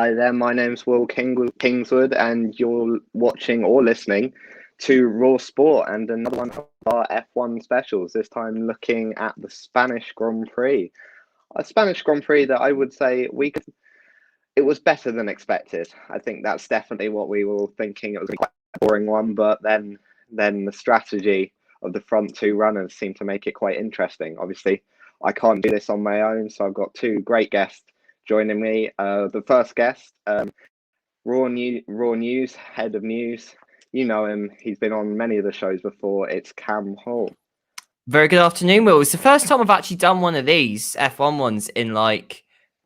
Hi there, my name's Kingswood, and you're watching or listening to Raw Sport and another one of our F1 specials, this time looking at the Spanish Grand Prix. A Spanish Grand Prix that I would say it was better than expected. I think that's definitely what we were all thinking. It was quite a boring one, but then the strategy of the front two runners seemed to make it quite interesting. Obviously, I can't do this on my own, so I've got two great guests joining me. The first guest, Raw News, head of news. You know him. He's been on many of the shows before. It's Cam Hall. Very good afternoon, Will. It's the first time I've actually done one of these F1 ones in like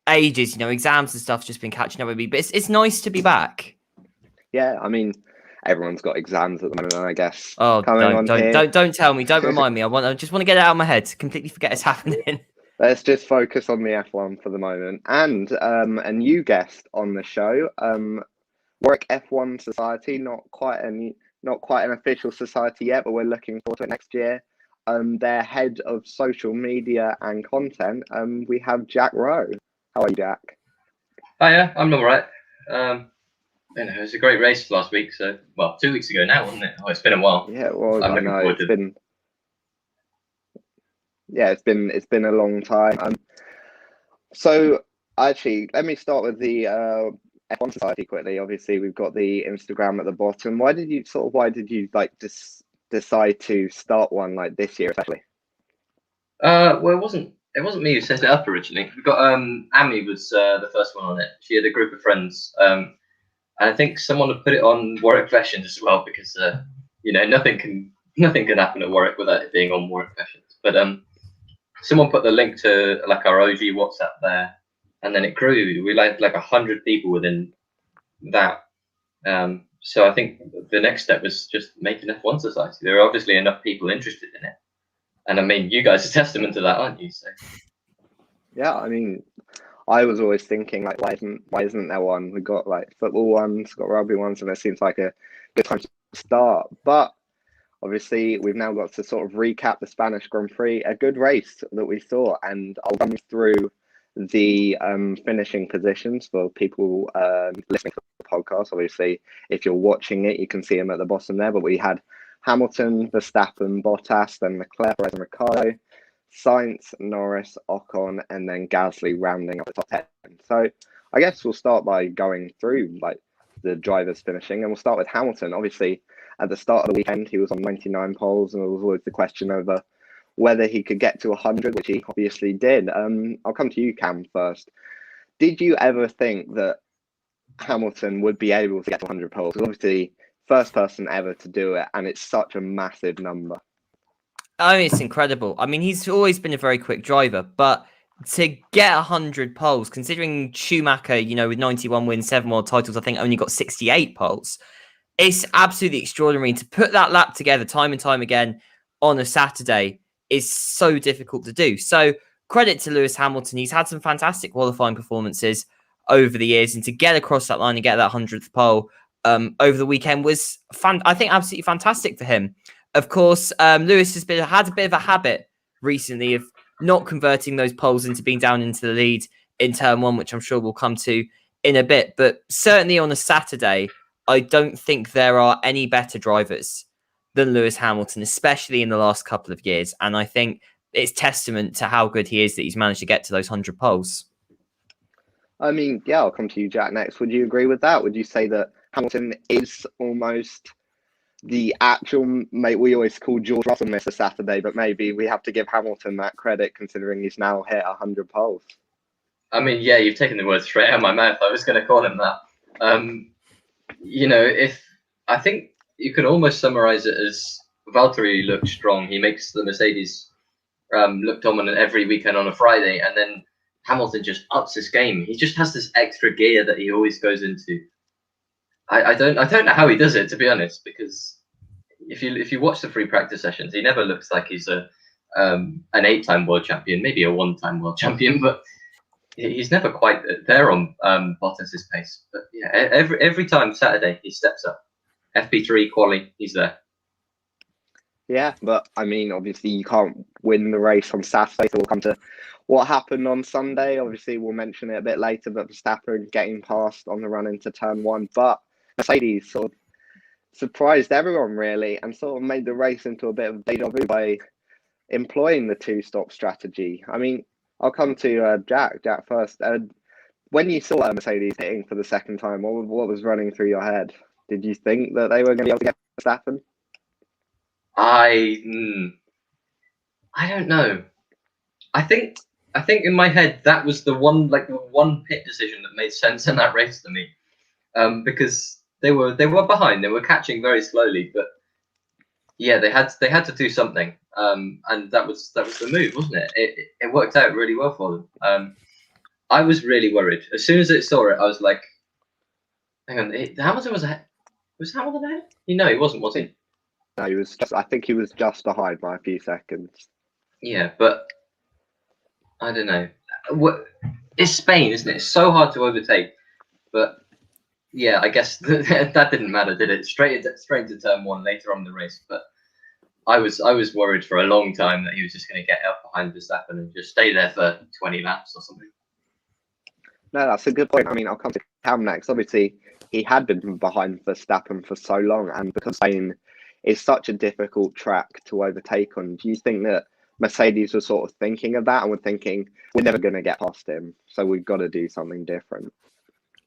ages. You know, exams and stuff's just been catching up with me, but it's nice to be back. Yeah, I mean, everyone's got exams at the moment, I guess. Oh, don't tell me. Don't remind me. I just want to get it out of my head. Completely forget it's happening. Let's just focus on the F1 for the moment. And a new guest on the show, Warwick F1 Society, not quite an official society yet, but we're looking forward to it next year. Their head of social media and content. We have Jack Rowe. How are you, Jack? Hiya, I'm all right. It was a great race last week. So, 2 weeks ago now, wasn't it? Oh, it's been a while. Yeah, well, I know it's been. Yeah, it's been a long time. So actually, let me start with the F1 Society quickly. Obviously, we've got the Instagram at the bottom. Why did you decide to start one like this year, especially? Well, it wasn't me who set it up originally. We got Amy was the first one on it. She had a group of friends. And I think someone had put it on Warwick Fashions as well because nothing can happen at Warwick without it being on Warwick Fashions. But someone put the link to like our OG WhatsApp there, and then it grew. We like 100 people within that. So I think the next step was just making F1 Society. There are obviously enough people interested in it, and I mean, you guys are testament to that, aren't you? So. Yeah, I mean, I was always thinking like, why isn't there one? We've got like football ones, got rugby ones, and it seems like a good time to start. But obviously, we've now got to sort of recap the Spanish Grand Prix, a good race that we saw, and I'll run through the finishing positions for people listening to the podcast. Obviously, if you're watching it, you can see them at the bottom there, but we had Hamilton, Verstappen, Bottas, then Leclerc, Perez and Ricciardo, Sainz, Norris, Ocon, and then Gasly rounding up the top 10. So I guess we'll start by going through like the drivers finishing, and we'll start with Hamilton. Obviously, at the start of the weekend, he was on 99 poles, and there was always the question over whether he could get to 100, which he obviously did. I'll come to you, Cam, first. Did you ever think that Hamilton would be able to get to 100 poles? Because obviously, first person ever to do it, and it's such a massive number. I mean, it's incredible. I mean, he's always been a very quick driver, but to get 100 poles, considering Schumacher, with 91 wins, 7 world titles, I think only got 68 poles. It's absolutely extraordinary. To put that lap together time and time again on a Saturday is so difficult to do. So credit to Lewis Hamilton. He's had some fantastic qualifying performances over the years, and to get across that line and get that 100th pole over the weekend was, I think, absolutely fantastic for him. Of course, Lewis had a bit of a habit recently of not converting those poles into being down into the lead in turn one, which I'm sure we'll come to in a bit. But certainly on a Saturday, I don't think there are any better drivers than Lewis Hamilton, especially in the last couple of years. And I think it's testament to how good he is that he's managed to get to those 100 poles. I mean, yeah, I'll come to you, Jack, next. Would you agree with that? Would you say that Hamilton is almost the actual, mate? We always call George Russell Mr. Saturday, but maybe we have to give Hamilton that credit considering he's now hit 100 poles. I mean, yeah, you've taken the words straight out of my mouth. I was going to call him that. If I think you could almost summarize it as Valtteri looks strong. He makes the Mercedes look dominant every weekend on a Friday, and then Hamilton just ups his game. He just has this extra gear that he always goes into. I don't know how he does it, to be honest, because if you watch the free practice sessions, he never looks like he's an 8-time world champion, maybe a 1-time world champion, but he's never quite there on Bottas's pace. But yeah, every time Saturday he steps up. FP3 quali, he's there. Yeah, but I mean, obviously you can't win the race on Saturday, so we'll come to what happened on Sunday. Obviously, we'll mention it a bit later, but Verstappen getting past on the run into turn one. But Mercedes sort of surprised everyone, really, and sort of made the race into a bit of deja vu by employing the two-stop strategy. I mean, I'll come to Jack first. When you saw Mercedes hitting for the second time, what was running through your head? Did you think that they were going to be able to get Verstappen? I don't know. I think in my head that was the one pit decision that made sense in that race to me, because they were behind, they were catching very slowly, but yeah, they had to do something, and that was the move, wasn't it? It worked out really well for them. I was really worried as soon as I saw it. I was like, hang on, Hamilton was ahead. Was Hamilton ahead? No, he wasn't, was he? No, he was. I think he was just behind by a few seconds. Yeah, but I don't know. It's Spain, isn't it? It's so hard to overtake. But yeah, I guess that didn't matter, did it? Straight into turn one later on in the race. But I was worried for a long time that he was just going to get up behind Verstappen and just stay there for 20 laps or something. No, that's a good point. I mean, I'll come to Cam next. Obviously, he had been behind Verstappen for so long, and because Spain is such a difficult track to overtake on, do you think that Mercedes was sort of thinking of that and were thinking, we're never going to get past him, so we've got to do something different?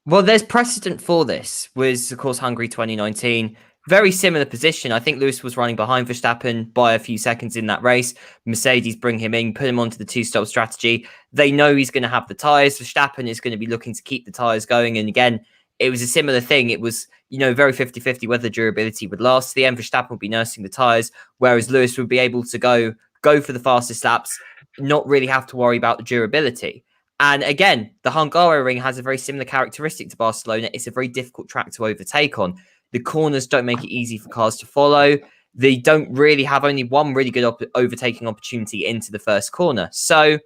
Well, there's precedent for this. Was, of course, Hungary 2019. Very similar position. I think Lewis was running behind Verstappen by a few seconds in that race. Mercedes bring him in, put him onto the two-stop strategy. They know he's going to have the tyres. Verstappen is going to be looking to keep the tyres going. And again, it was a similar thing. It was, very 50-50 whether durability would last. The end, Verstappen would be nursing the tyres, whereas Lewis would be able to go for the fastest laps, not really have to worry about the durability. And again, the Hungaroring has a very similar characteristic to Barcelona. It's a very difficult track to overtake on. The corners don't make it easy for cars to follow. They don't really have only one really good overtaking opportunity into the first corner. So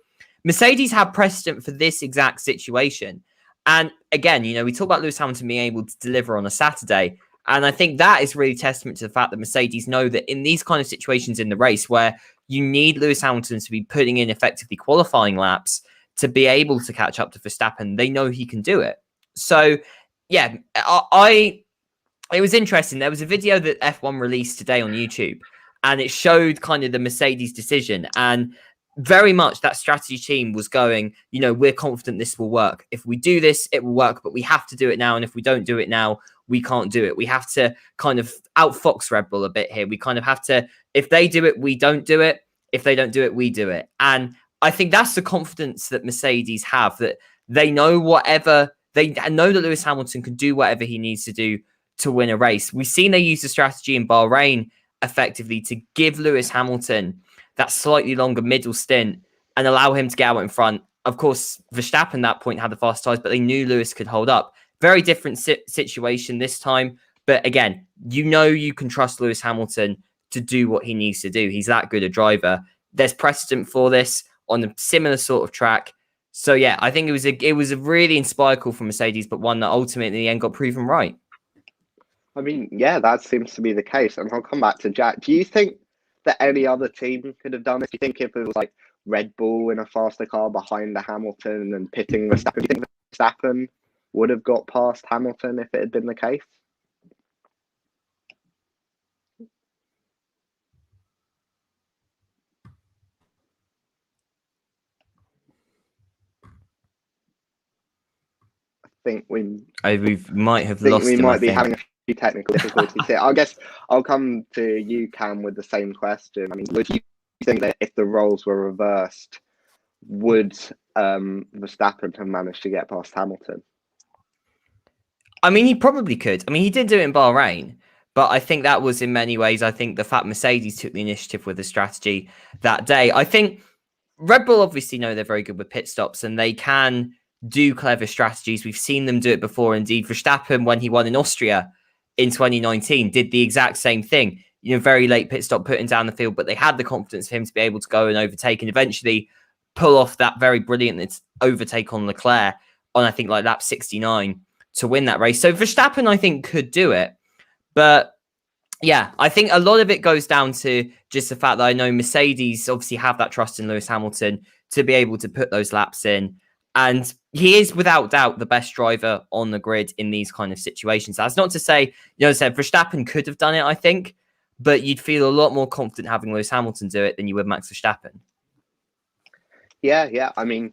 Mercedes have precedent for this exact situation. And again, we talk about Lewis Hamilton being able to deliver on a Saturday. And I think that is really testament to the fact that Mercedes know that in these kind of situations in the race where you need Lewis Hamilton to be putting in effectively qualifying laps to be able to catch up to Verstappen, they know he can do it. So, yeah, it was interesting. There was a video that F1 released today on YouTube, and it showed kind of the Mercedes decision. And very much that strategy team was going, we're confident this will work. If we do this, it will work, but we have to do it now. And if we don't do it now, we can't do it. We have to kind of outfox Red Bull a bit here. We kind of have to, if they do it, we don't do it. If they don't do it, we do it. And I think that's the confidence that Mercedes have, that they know they know that Lewis Hamilton can do whatever he needs to do to win a race. We've seen they use the strategy in Bahrain effectively to give Lewis Hamilton that slightly longer middle stint and allow him to get out in front. Of course, Verstappen at that point had the fast tyres, but they knew Lewis could hold up. Very different situation this time. But again, you can trust Lewis Hamilton to do what he needs to do. He's that good a driver. There's precedent for this on a similar sort of track. So yeah, I think it was a really inspired call from Mercedes, but one that ultimately in the end got proven right. I mean, yeah, that seems to be the case. And I'll come back to Jack. Do you think that any other team could have done this? Do you think if it was like Red Bull in a faster car behind the Hamilton and pitting Verstappen, do you think Verstappen would have got past Hamilton if it had been the case? I think we might have lost him. We might be having a few technical difficulties here. I guess I'll come to you, Cam, with the same question. I mean, would you think that if the roles were reversed, would Verstappen have managed to get past Hamilton? I mean, he probably could. I mean, he did do it in Bahrain, but I think that was in many ways, I think the fact Mercedes took the initiative with the strategy that day. I think Red Bull obviously know they're very good with pit stops and they can do clever strategies. We've seen them do it before. Indeed, Verstappen, when he won in Austria in 2019, did the exact same thing. Very late pit stop, putting down the field, but they had the confidence for him to be able to go and overtake and eventually pull off that very brilliant overtake on Leclerc on, I think, like lap 69 to win that race. So Verstappen, I think, could do it. But yeah, I think a lot of it goes down to just the fact that I know Mercedes obviously have that trust in Lewis Hamilton to be able to put those laps in. And he is without doubt the best driver on the grid in these kind of situations. That's not to say, as I said, Verstappen could have done it, I think, but you'd feel a lot more confident having Lewis Hamilton do it than you would Max Verstappen. Yeah. I mean,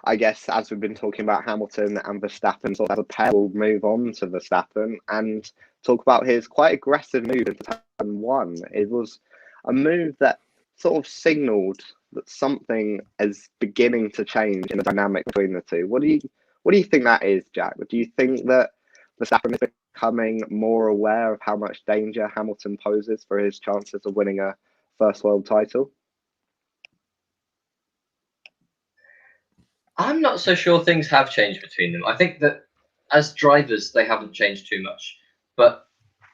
I guess as we've been talking about Hamilton and Verstappen, sort of as a pair, we'll move on to Verstappen and talk about his quite aggressive move into turn one. It was a move that sort of signalled that something is beginning to change in the dynamic between the two. What do you think that is, Jack? Do you think that Verstappen is becoming more aware of how much danger Hamilton poses for his chances of winning a first world title? I'm not so sure things have changed between them. I think that as drivers, they haven't changed too much. But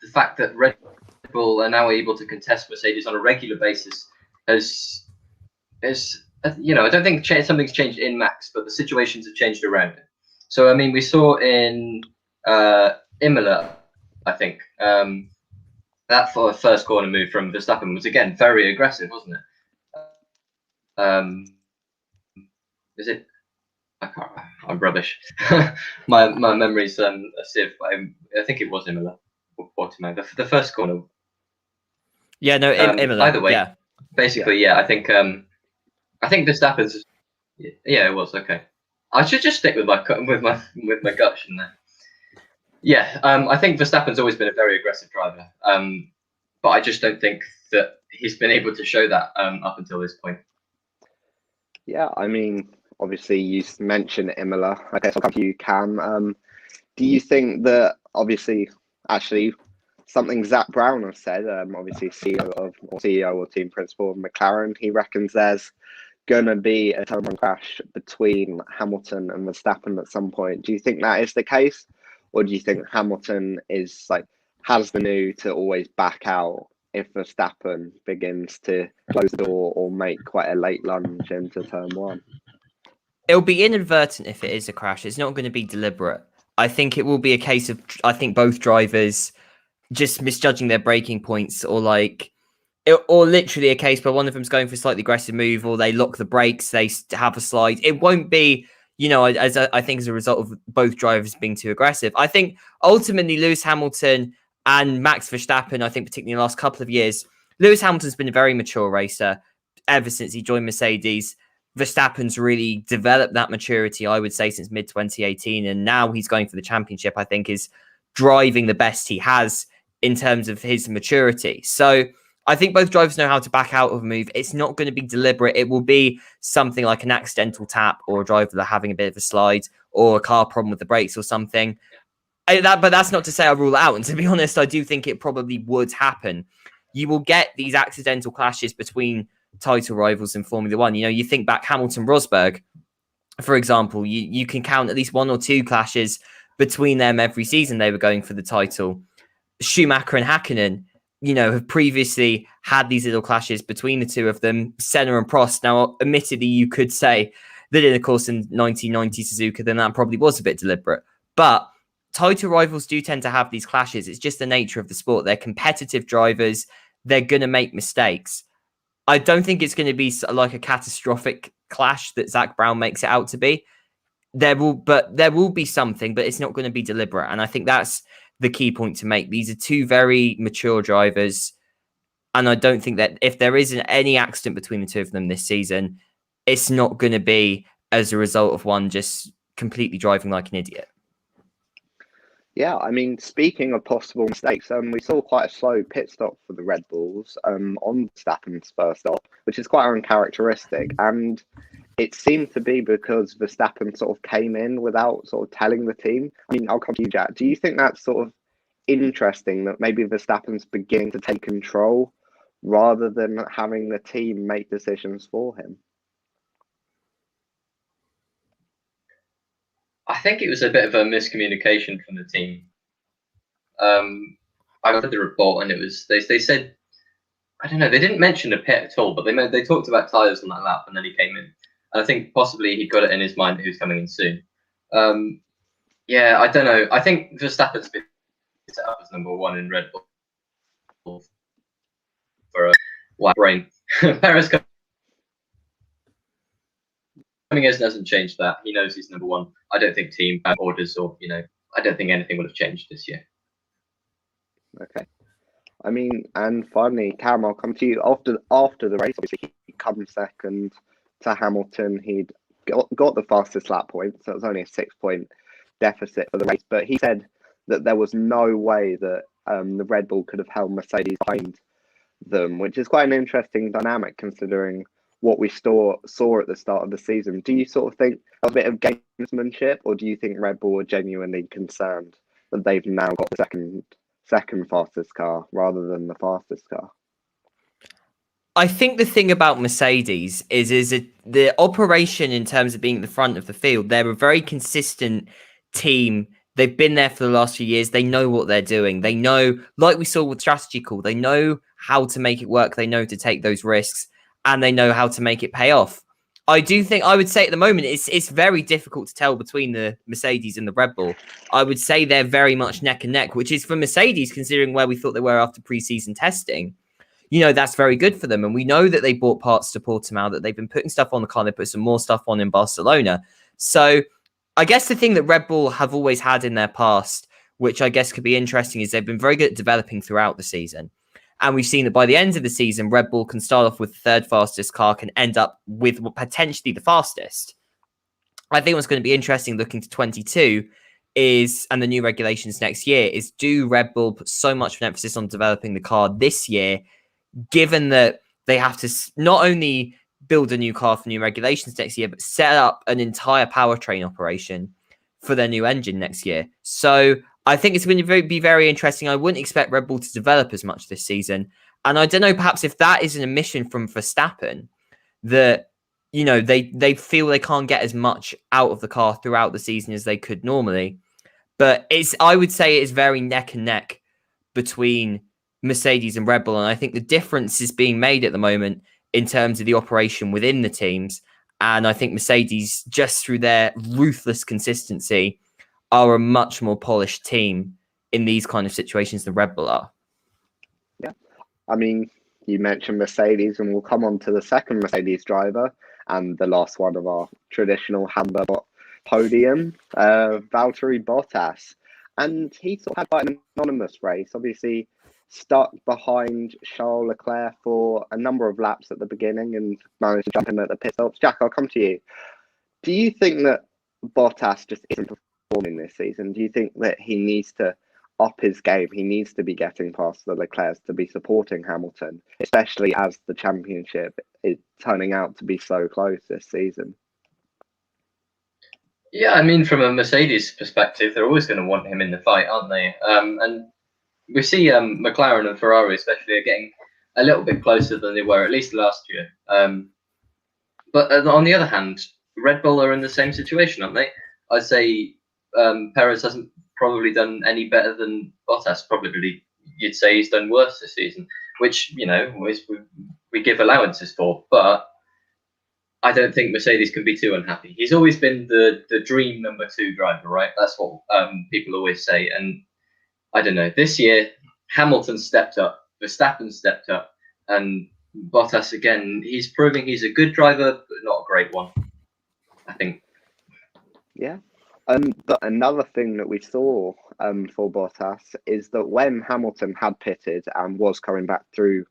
the fact that Red Bull are now able to contest Mercedes on a regular basis has I don't think something's changed in Max, but the situations have changed around it. So, I mean, we saw in Imola, I think, that first corner move from Verstappen was, again, very aggressive, wasn't it? Is it? I'm rubbish. my memory's a sieve. I think it was Imola or Portimao. The first corner. Yeah, no, Imola. Either way, yeah. Basically, yeah. I think Verstappen's. Yeah, it was okay. I should just stick with my gut, shouldn't I? Yeah, I think Verstappen's always been a very aggressive driver. But I just don't think that he's been able to show that up until this point. Yeah, I mean, obviously you mentioned Imola. I guess I'll come to you, Cam. Do you think that actually something Zach Brown has said, obviously CEO or team principal of McLaren, he reckons there's gonna be a turn one crash between Hamilton and Verstappen at some point. Do you think that is the case, or do you think Hamilton has the new to always back out if Verstappen begins to close the door or make quite a late lunge into turn one? It'll be inadvertent if it is a crash. It's not going to be deliberate. I think it will be a case of, both drivers just misjudging their braking points, or literally a case where one of them's going for a slightly aggressive move, or they lock the brakes, they have a slide. It won't be, as a result of both drivers being too aggressive. I think ultimately Lewis Hamilton and Max Verstappen, I think particularly in the last couple of years, Lewis Hamilton's been a very mature racer ever since he joined Mercedes. Verstappen's really developed that maturity, I would say, since mid-2018. And now he's going for the championship, I think, is driving the best he has in terms of his maturity. So I think both drivers know how to back out of a move. It's not going to be deliberate. It will be something like an accidental tap, or a driver that having a bit of a slide, or a car problem with the brakes or something. But that's not to say I rule it out. And to be honest, I do think it probably would happen. You will get these accidental clashes between title rivals in Formula One. You think back Hamilton-Rosberg, for example, you can count at least one or two clashes between them every season they were going for the title. Schumacher and Hakkinen, have previously had these little clashes between the two of them. Senna and Prost. Now, admittedly, you could say that in, of course, in 1990 Suzuka, then that probably was a bit deliberate. But title rivals do tend to have these clashes. It's just the nature of the sport. They're competitive drivers. They're going to make mistakes. I don't think it's going to be like a catastrophic clash that Zach Brown makes it out to be. There will be something, but it's not going to be deliberate. And I think that's the key point to make. These are two very mature drivers. And I don't think that if there isn't any accident between the two of them this season, it's not going to be as a result of one just completely driving like an idiot. Yeah, I mean, speaking of possible mistakes, we saw quite a slow pit stop for the Red Bulls on Verstappen's first stop, which is quite uncharacteristic. And it seemed to be because Verstappen sort of came in without sort of telling the team. I mean, I'll come to you, Jack. Do you think that's sort of interesting that maybe Verstappen's beginning to take control rather than having the team make decisions for him? I think it was a bit of a miscommunication from the team. I read the report, and it was they said, I don't know, they didn't mention a pit at all, but they talked about tyres on that lap, and then he came in. And I think possibly he got it in his mind that he was coming in soon. Yeah, I don't know. I think Verstappen's been set up as number one in Red Bull for a white brain. Perez coming in hasn't changed that. He knows he's number one. I don't think team orders or, I don't think anything would have changed this year. Okay. I mean, and finally, Cam, I'll come to you after the race. Obviously, he comes second to Hamilton. He'd got the fastest lap point, so it was only a 6-point deficit for the race. But he said that there was no way that the Red Bull could have held Mercedes behind them, which is quite an interesting dynamic considering what we saw at the start of the season. Do you sort of think a bit of gamesmanship, or do you think Red Bull are genuinely concerned that they've now got the second fastest car rather than the fastest car? I think the thing about Mercedes is the operation in terms of being at the front of the field. They're a very consistent team. They've been there for the last few years. They know what they're doing. They know, like we saw with Strategy Call, they know how to make it work. They know to take those risks, and they know how to make it pay off. I would say at the moment, it's very difficult to tell between the Mercedes and the Red Bull. I would say they're very much neck and neck, which is for Mercedes, considering where we thought they were after preseason testing. That's very good for them. And we know that they bought parts to Portimao, that they've been putting stuff on the car. They put some more stuff on in Barcelona. So I guess the thing that Red Bull have always had in their past, which I guess could be interesting, is they've been very good at developing throughout the season. And we've seen that by the end of the season, Red Bull can start off with the third fastest car, can end up with potentially the fastest. I think what's going to be interesting looking to 22 and the new regulations next year, is do Red Bull put so much of an emphasis on developing the car this year, given that they have to not only build a new car for new regulations next year, but set up an entire powertrain operation for their new engine next year. So I think it's going to be very interesting. I wouldn't expect Red Bull to develop as much this season. And I don't know, perhaps if that is an admission from Verstappen, that, they feel they can't get as much out of the car throughout the season as they could normally. But I would say it's very neck and neck between Mercedes and Red Bull. And I think the difference is being made at the moment in terms of the operation within the teams. And I think Mercedes, just through their ruthless consistency, are a much more polished team in these kind of situations than Red Bull are. Yeah. I mean, you mentioned Mercedes, and we'll come on to the second Mercedes driver and the last one of our traditional Hamburg podium, Valtteri Bottas. And he sort of had quite an anonymous race, obviously stuck behind Charles Leclerc for a number of laps at the beginning and managed to jump in at the pit stops. Jack, I'll come to you. Do you think that Bottas just isn't performing this season? Do you think that he needs to up his game? He needs to be getting past the Leclercs to be supporting Hamilton, especially as the championship is turning out to be so close this season. Yeah, I mean, from a Mercedes perspective, they're always going to want him in the fight, aren't they? And we see McLaren and Ferrari especially are getting a little bit closer than they were, at least last year. But on the other hand, Red Bull are in the same situation, aren't they? I'd say Perez hasn't probably done any better than Bottas. Probably you'd say he's done worse this season, which, we give allowances for. But I don't think Mercedes can be too unhappy. He's always been the dream number 2 driver, right? That's what people always say. And I don't know, this year, Hamilton stepped up, Verstappen stepped up, and Bottas, again, he's proving he's a good driver, but not a great one, I think. Yeah. But another thing that we saw for Bottas is that when Hamilton had pitted and was coming back through,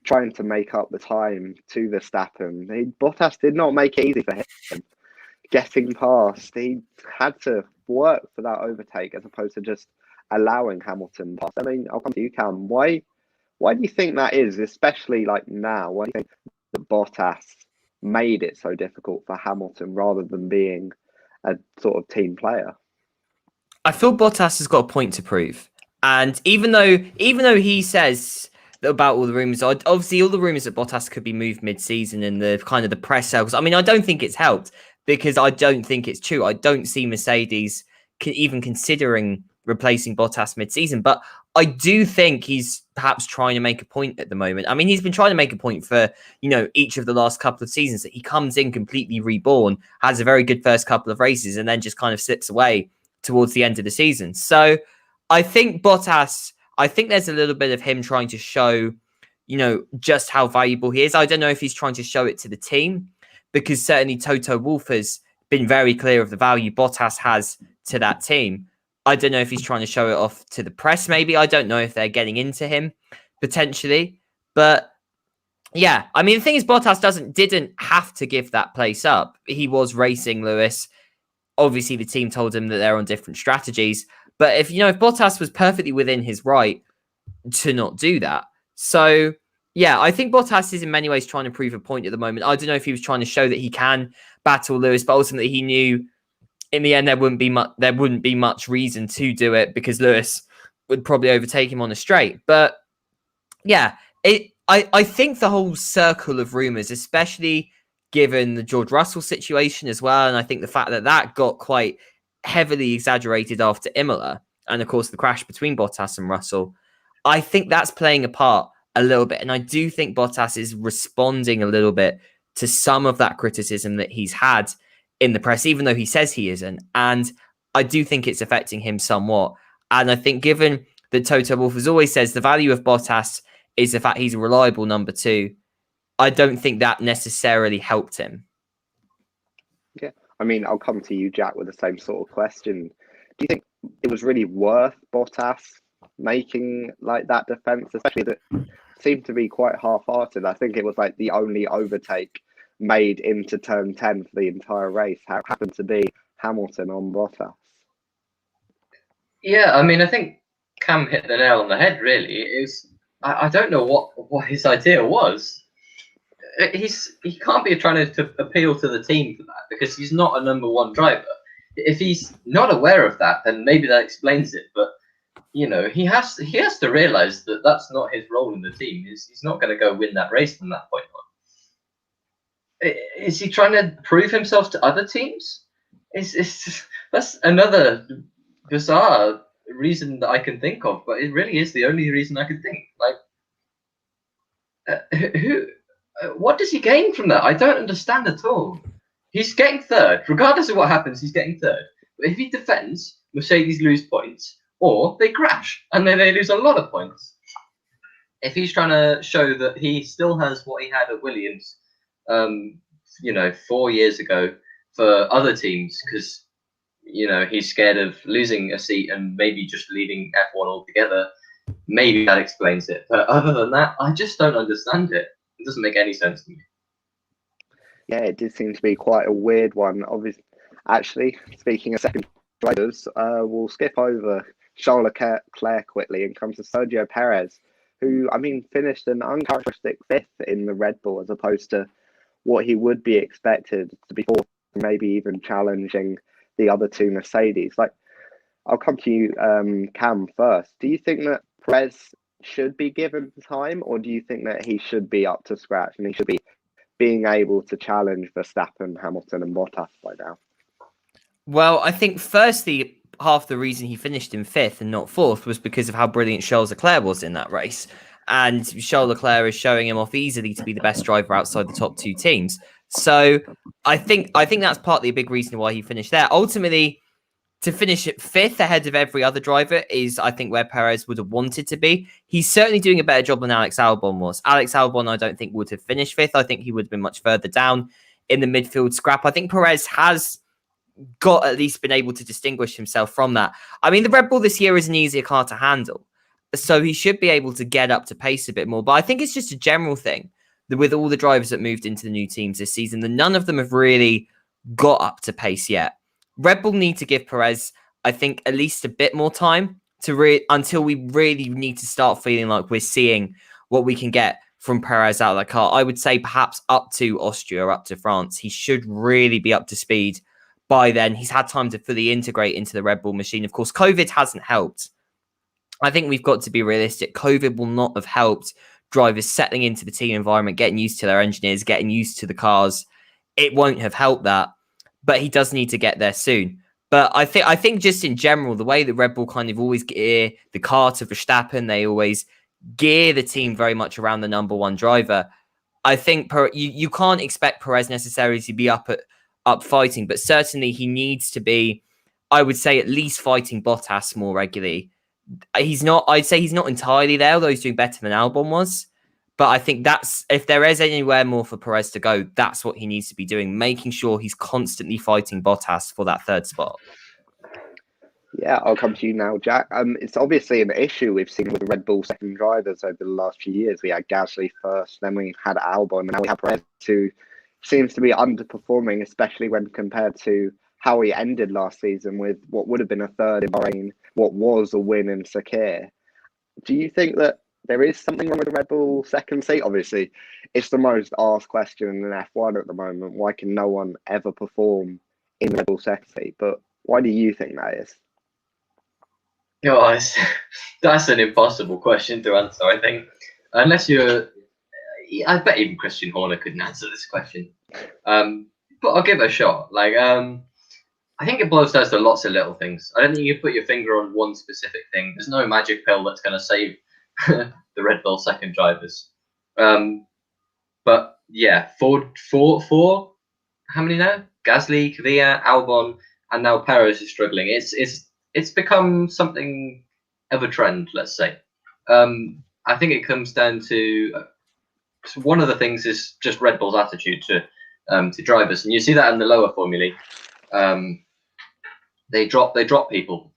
trying to make up the time to Verstappen, Bottas did not make it easy for him getting past. He had to work for that overtake as opposed to just allowing Hamilton past. I mean, I'll come to you, Cam. Why do you think that is, especially like now? Why do you think that Bottas made it so difficult for Hamilton rather than being a sort of team player? I feel Bottas has got a point to prove. And even though he says about all the rumours, obviously all the rumours that Bottas could be moved mid-season and the kind of the press cells, I mean, I don't think it's helped because I don't think it's true. I don't see Mercedes even considering replacing Bottas mid-season, but I do think he's perhaps trying to make a point at the moment. I mean, he's been trying to make a point for, each of the last couple of seasons that he comes in completely reborn, has a very good first couple of races, and then just kind of slips away towards the end of the season. So I think Bottas, there's a little bit of him trying to show, just how valuable he is. I don't know if he's trying to show it to the team, because certainly Toto Wolff has been very clear of the value Bottas has to that team. I don't know if he's trying to show it off to the press, maybe. I don't know if they're getting into him, potentially. But yeah, I mean, the thing is, Bottas didn't have to give that place up. He was racing Lewis. Obviously, the team told him that they're on different strategies. But if Bottas was perfectly within his right to not do that. So yeah, I think Bottas is in many ways trying to prove a point at the moment. I don't know if he was trying to show that he can battle Lewis, but ultimately he knew in the end there wouldn't be much reason to do it because Lewis would probably overtake him on a straight. But yeah, I think the whole circle of rumours, especially given the George Russell situation as well, and I think the fact that got quite heavily exaggerated after Imola, and of course the crash between Bottas and Russell, I think that's playing a part a little bit. And I do think Bottas is responding a little bit to some of that criticism that he's had in the press, even though he says he isn't. And I do think it's affecting him somewhat. And I think given that Toto Wolff has always says the value of Bottas is the fact he's a reliable number 2, I don't think that necessarily helped him. Yeah, I mean, I'll come to you, Jack, with the same sort of question. Do you think it was really worth Bottas making like that defense, especially that seemed to be quite half-hearted? I think it was like the only overtake made into turn 10 for the entire race happened to be Hamilton on Bottas. Yeah, I mean, I think Cam hit the nail on the head, really. I don't know what his idea was. He can't be trying to appeal to the team for that because he's not a number 1 driver. If he's not aware of that, then maybe that explains it. But he has to realize that that's not his role in the team. He's not going to go win that race from that point on. Is he trying to prove himself to other teams? That's another bizarre reason that I can think of, but it really is the only reason I can think. What does he gain from that? I don't understand at all. He's getting 3rd, regardless of what happens. He's getting 3rd. But if he defends, Mercedes lose points, or they crash and then they lose a lot of points. If he's trying to show that he still has what he had at Williams, 4 years ago for other teams, because he's scared of losing a seat and maybe just leaving F1 altogether, maybe that explains it. But other than that, I just don't understand it. It doesn't make any sense to me. Yeah, it did seem to be quite a weird one. Obviously, actually, speaking of second drivers, we'll skip over Charles Leclerc quickly and come to Sergio Perez, who, I mean, finished an uncharacteristic 5th in the Red Bull as opposed to what he would be expected to be 4th, maybe even challenging the other 2 Mercedes. I'll come to you, Cam, first. Do you think that Perez should be given time, or do you think that he should be up to scratch and he should be being able to challenge Verstappen, Hamilton and Bottas by now? Well, I think firstly, half the reason he finished in 5th and not 4th was because of how brilliant Charles Leclerc was in that race. And Charles Leclerc is showing him off easily to be the best driver outside the top 2 teams. So I think that's partly a big reason why he finished there. Ultimately, to finish at 5th ahead of every other driver is, I think, where Perez would have wanted to be. He's certainly doing a better job than Alex Albon was. Alex Albon, I don't think, would have finished 5th. I think he would have been much further down in the midfield scrap. I think Perez has at least been able to distinguish himself from that. I mean, the Red Bull this year is an easier car to handle, so he should be able to get up to pace a bit more. But I think it's just a general thing that with all the drivers that moved into the new teams this season, that none of them have really got up to pace yet. Red Bull need to give Perez, I think, at least a bit more time until we really need to start feeling like we're seeing what we can get from Perez out of the car. I would say perhaps up to Austria, up to France. He should really be up to speed by then. He's had time to fully integrate into the Red Bull machine. Of course, COVID hasn't helped. I think we've got to be realistic. COVID will not have helped drivers settling into the team environment, getting used to their engineers, getting used to the cars. It won't have helped that, but he does need to get there soon. But I think just in general, the way that Red Bull kind of always gear the car to Verstappen, they always gear the team very much around the number 1 driver. I think you can't expect Perez necessarily to be up fighting, but certainly he needs to be, I would say, at least fighting Bottas more regularly. I'd say he's not entirely there, although he's doing better than Albon was. But I think that's, if there is anywhere more for Perez to go, that's what he needs to be doing, making sure he's constantly fighting Bottas for that third spot. Yeah, I'll come to you now, Jack. It's obviously an issue we've seen with the Red Bull second drivers over the last few years. We had Gasly first, then we had Albon, and now we have Perez, who seems to be underperforming, especially when compared to how he ended last season with what would have been a third in Bahrain, what was a win in Sakir. Do you think that there is something wrong with the Red Bull second seat? Obviously, it's the most asked question in F1 at the moment. Why can no one ever perform in the Red Bull second seat? But why do you think that is? Guys, that's an impossible question to answer, I think. Unless you're... I bet even Christian Horner couldn't answer this question. But I'll give it a shot. I think it boils down to lots of little things. I don't think you can put your finger on one specific thing. There's no magic pill that's going to save the Red Bull second drivers. But yeah, four. How many now? Gasly, Kvyat, Albon, and now Perez is struggling. It's become something of a trend, let's say. I think it comes down to one of the things is just Red Bull's attitude to drivers, and you see that in the lower formulae. They drop people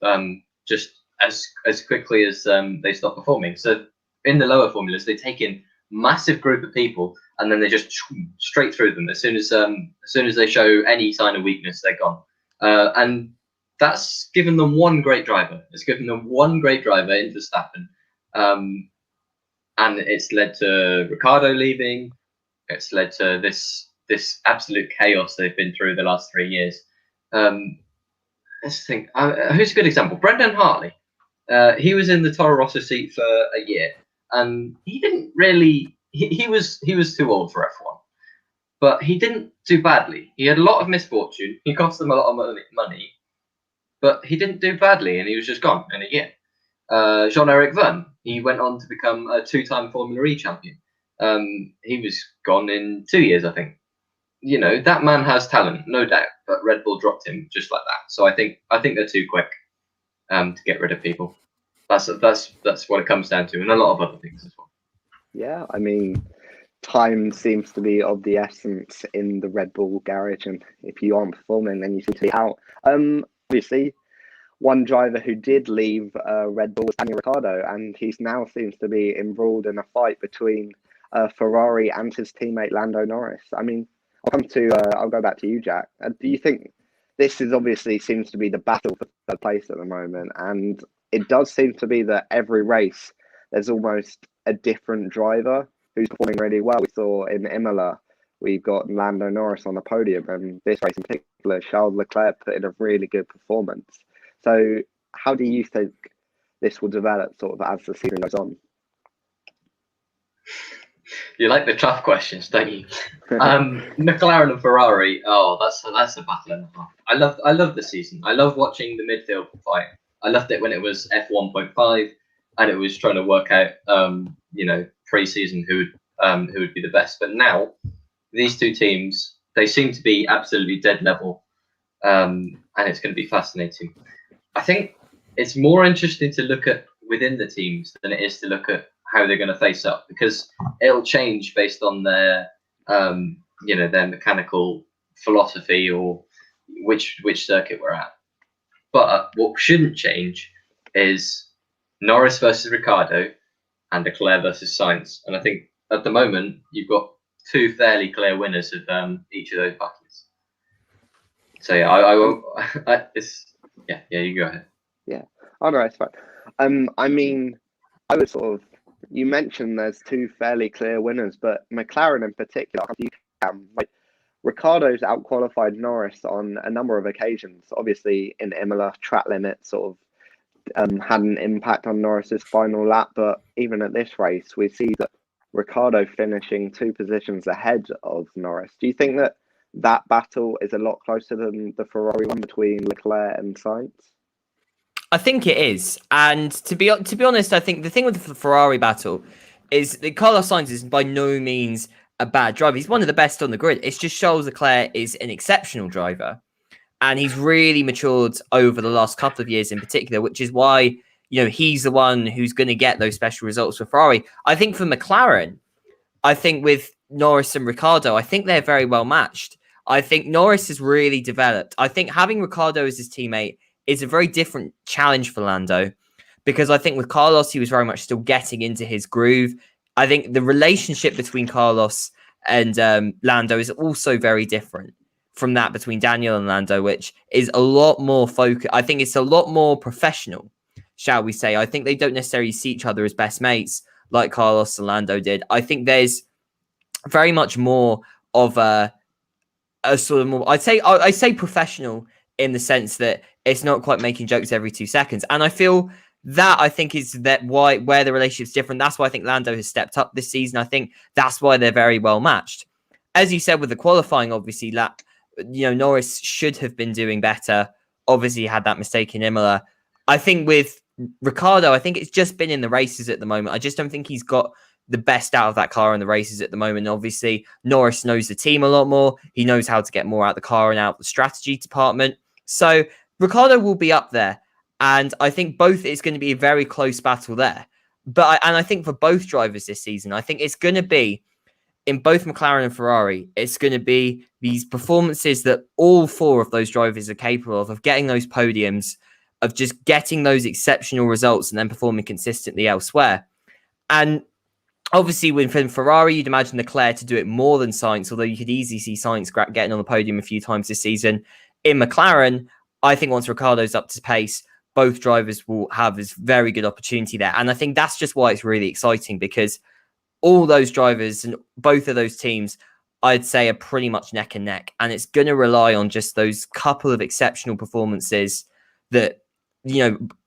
just as quickly as they stop performing. So in the lower formulas, they take in massive group of people, and then they just straight through them as soon as they show any sign of weakness, they're gone. And that's given them one great driver. It's given them one great driver in Verstappen, and it's led to Ricciardo leaving. It's led to this absolute chaos they've been through the last 3 years. Let's think. Who's a good example? Brendan Hartley. He was in the Toro Rosso seat for a year, and he didn't really. He was too old for F1, but he didn't do badly. He had a lot of misfortune. He cost them a lot of money, but he didn't do badly, and he was just gone in a year. Jean-Eric Vergne. He went on to become a 2-time Formula E champion. He was gone in 2 years, I think. You know, that man has talent, no doubt, but Red Bull dropped him just like that. So I think they're too quick to get rid of people. That's what it comes down to, and a lot of other things as well. Yeah, I mean, time seems to be of the essence in the Red Bull garage, and if you aren't performing, then you seem to be out. Obviously, one driver who did leave Red Bull was Daniel Ricciardo, and he's now seems to be embroiled in a fight between Ferrari and his teammate Lando Norris. I mean, I'll go back to you, Jack. Do you think this is obviously seems to be the battle for third place at the moment? And it does seem to be that every race there's almost a different driver who's performing really well. We saw in Imola, we've got Lando Norris on the podium, and this race in particular, Charles Leclerc put in a really good performance. So how do you think this will develop sort of as the season goes on? You like the tough questions, don't you? McLaren and Ferrari. Oh, that's a battle and a half. I love the season. I love watching the midfield fight. I loved it when it was F1.5 and it was trying to work out, pre-season who would be the best. But now these two teams, they seem to be absolutely dead level, and it's going to be fascinating. I think it's more interesting to look at within the teams than it is to look at how they're going to face up, because it'll change based on their mechanical philosophy or which circuit we're at. But what shouldn't change is Norris versus Ricciardo and Leclerc versus Sainz. And I think at the moment you've got two fairly clear winners of each of those battles. So yeah, I won't. You go ahead. Yeah, all right, it's fine. I mean, I would sort of. You mentioned there's two fairly clear winners, but McLaren in particular, Ricciardo's outqualified Norris on a number of occasions. Obviously, in Imola, track limit sort of had an impact on Norris's final lap, but even at this race, we see that Ricciardo finishing 2 positions ahead of Norris. Do you think that battle is a lot closer than the Ferrari one between Leclerc and Sainz? I think it is, and to be honest, I think the thing with the Ferrari battle is that Carlos Sainz is by no means a bad driver. He's one of the best on the grid. It's just Charles Leclerc is an exceptional driver, and he's really matured over the last couple of years in particular, which is why he's the one who's going to get those special results for Ferrari. I think for McLaren, I think with Norris and Ricciardo, I think they're very well matched. I think Norris has really developed. I think having Ricciardo as his teammate is a very different challenge for Lando, because I think with Carlos, he was very much still getting into his groove. I think the relationship between Carlos and Lando is also very different from that between Daniel and Lando, which is a lot more focused. I think it's a lot more professional, shall we say. I think they don't necessarily see each other as best mates like Carlos and Lando did. I think there's very much more of a sort of more, I say professional in the sense that it's not quite making jokes every 2 seconds. And I feel that, I think, is that where the relationship's different. That's why I think Lando has stepped up this season. I think that's why they're very well matched. As you said with the qualifying, obviously, Norris should have been doing better. Obviously, he had that mistake in Imola. I think with Ricciardo, I think it's just been in the races at the moment. I just don't think he's got the best out of that car in the races at the moment. Obviously, Norris knows the team a lot more. He knows how to get more out of the car and out of the strategy department. So Ricciardo will be up there. And I think it's going to be a very close battle there. But I think for both drivers this season, I think it's going to be, in both McLaren and Ferrari, it's going to be these performances that all 4 of those drivers are capable of getting those podiums, of just getting those exceptional results and then performing consistently elsewhere. And obviously, with Ferrari, you'd imagine Leclerc to do it more than Sainz, although you could easily see Sainz getting on the podium a few times this season. In McLaren, I think once Ricciardo's up to pace, both drivers will have this very good opportunity there. And I think that's just why it's really exciting, because all those drivers and both of those teams, I'd say, are pretty much neck and neck. And it's going to rely on just those couple of exceptional performances that,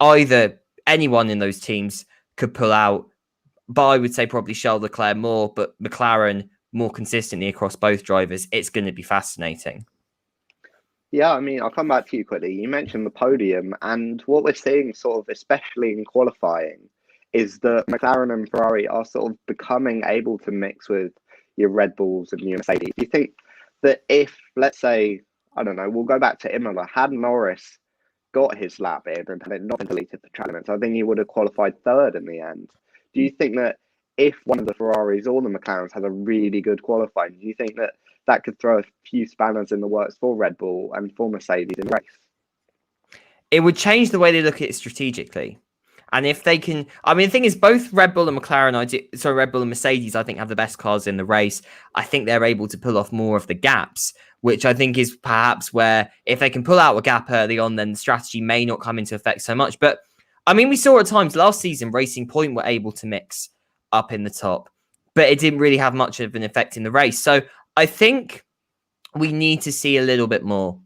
either anyone in those teams could pull out. But I would say probably Charles Leclerc more, but McLaren more consistently across both drivers. It's going to be fascinating. Yeah, I mean, I'll come back to you quickly. You mentioned the podium, and what we're seeing sort of, especially in qualifying, is that McLaren and Ferrari are sort of becoming able to mix with your Red Bulls and your Mercedes. Do you think that if, let's say, I don't know, we'll go back to Imola, had Norris got his lap in and had it not been deleted for track limits, I think he would have qualified 3rd in the end. Do you think that if one of the Ferraris or the McLarens has a really good qualifying, do you think that that could throw a few spanners in the works for Red Bull and for Mercedes in the race? It would change the way they look at it strategically. And if they can, I mean, the thing is, both Red Bull and Red Bull and Mercedes, I think, have the best cars in the race. I think they're able to pull off more of the gaps, which I think is perhaps where, if they can pull out a gap early on, then the strategy may not come into effect so much. But I mean, we saw at times last season, Racing Point were able to mix up in the top, but it didn't really have much of an effect in the race. So I think we need to see a little bit more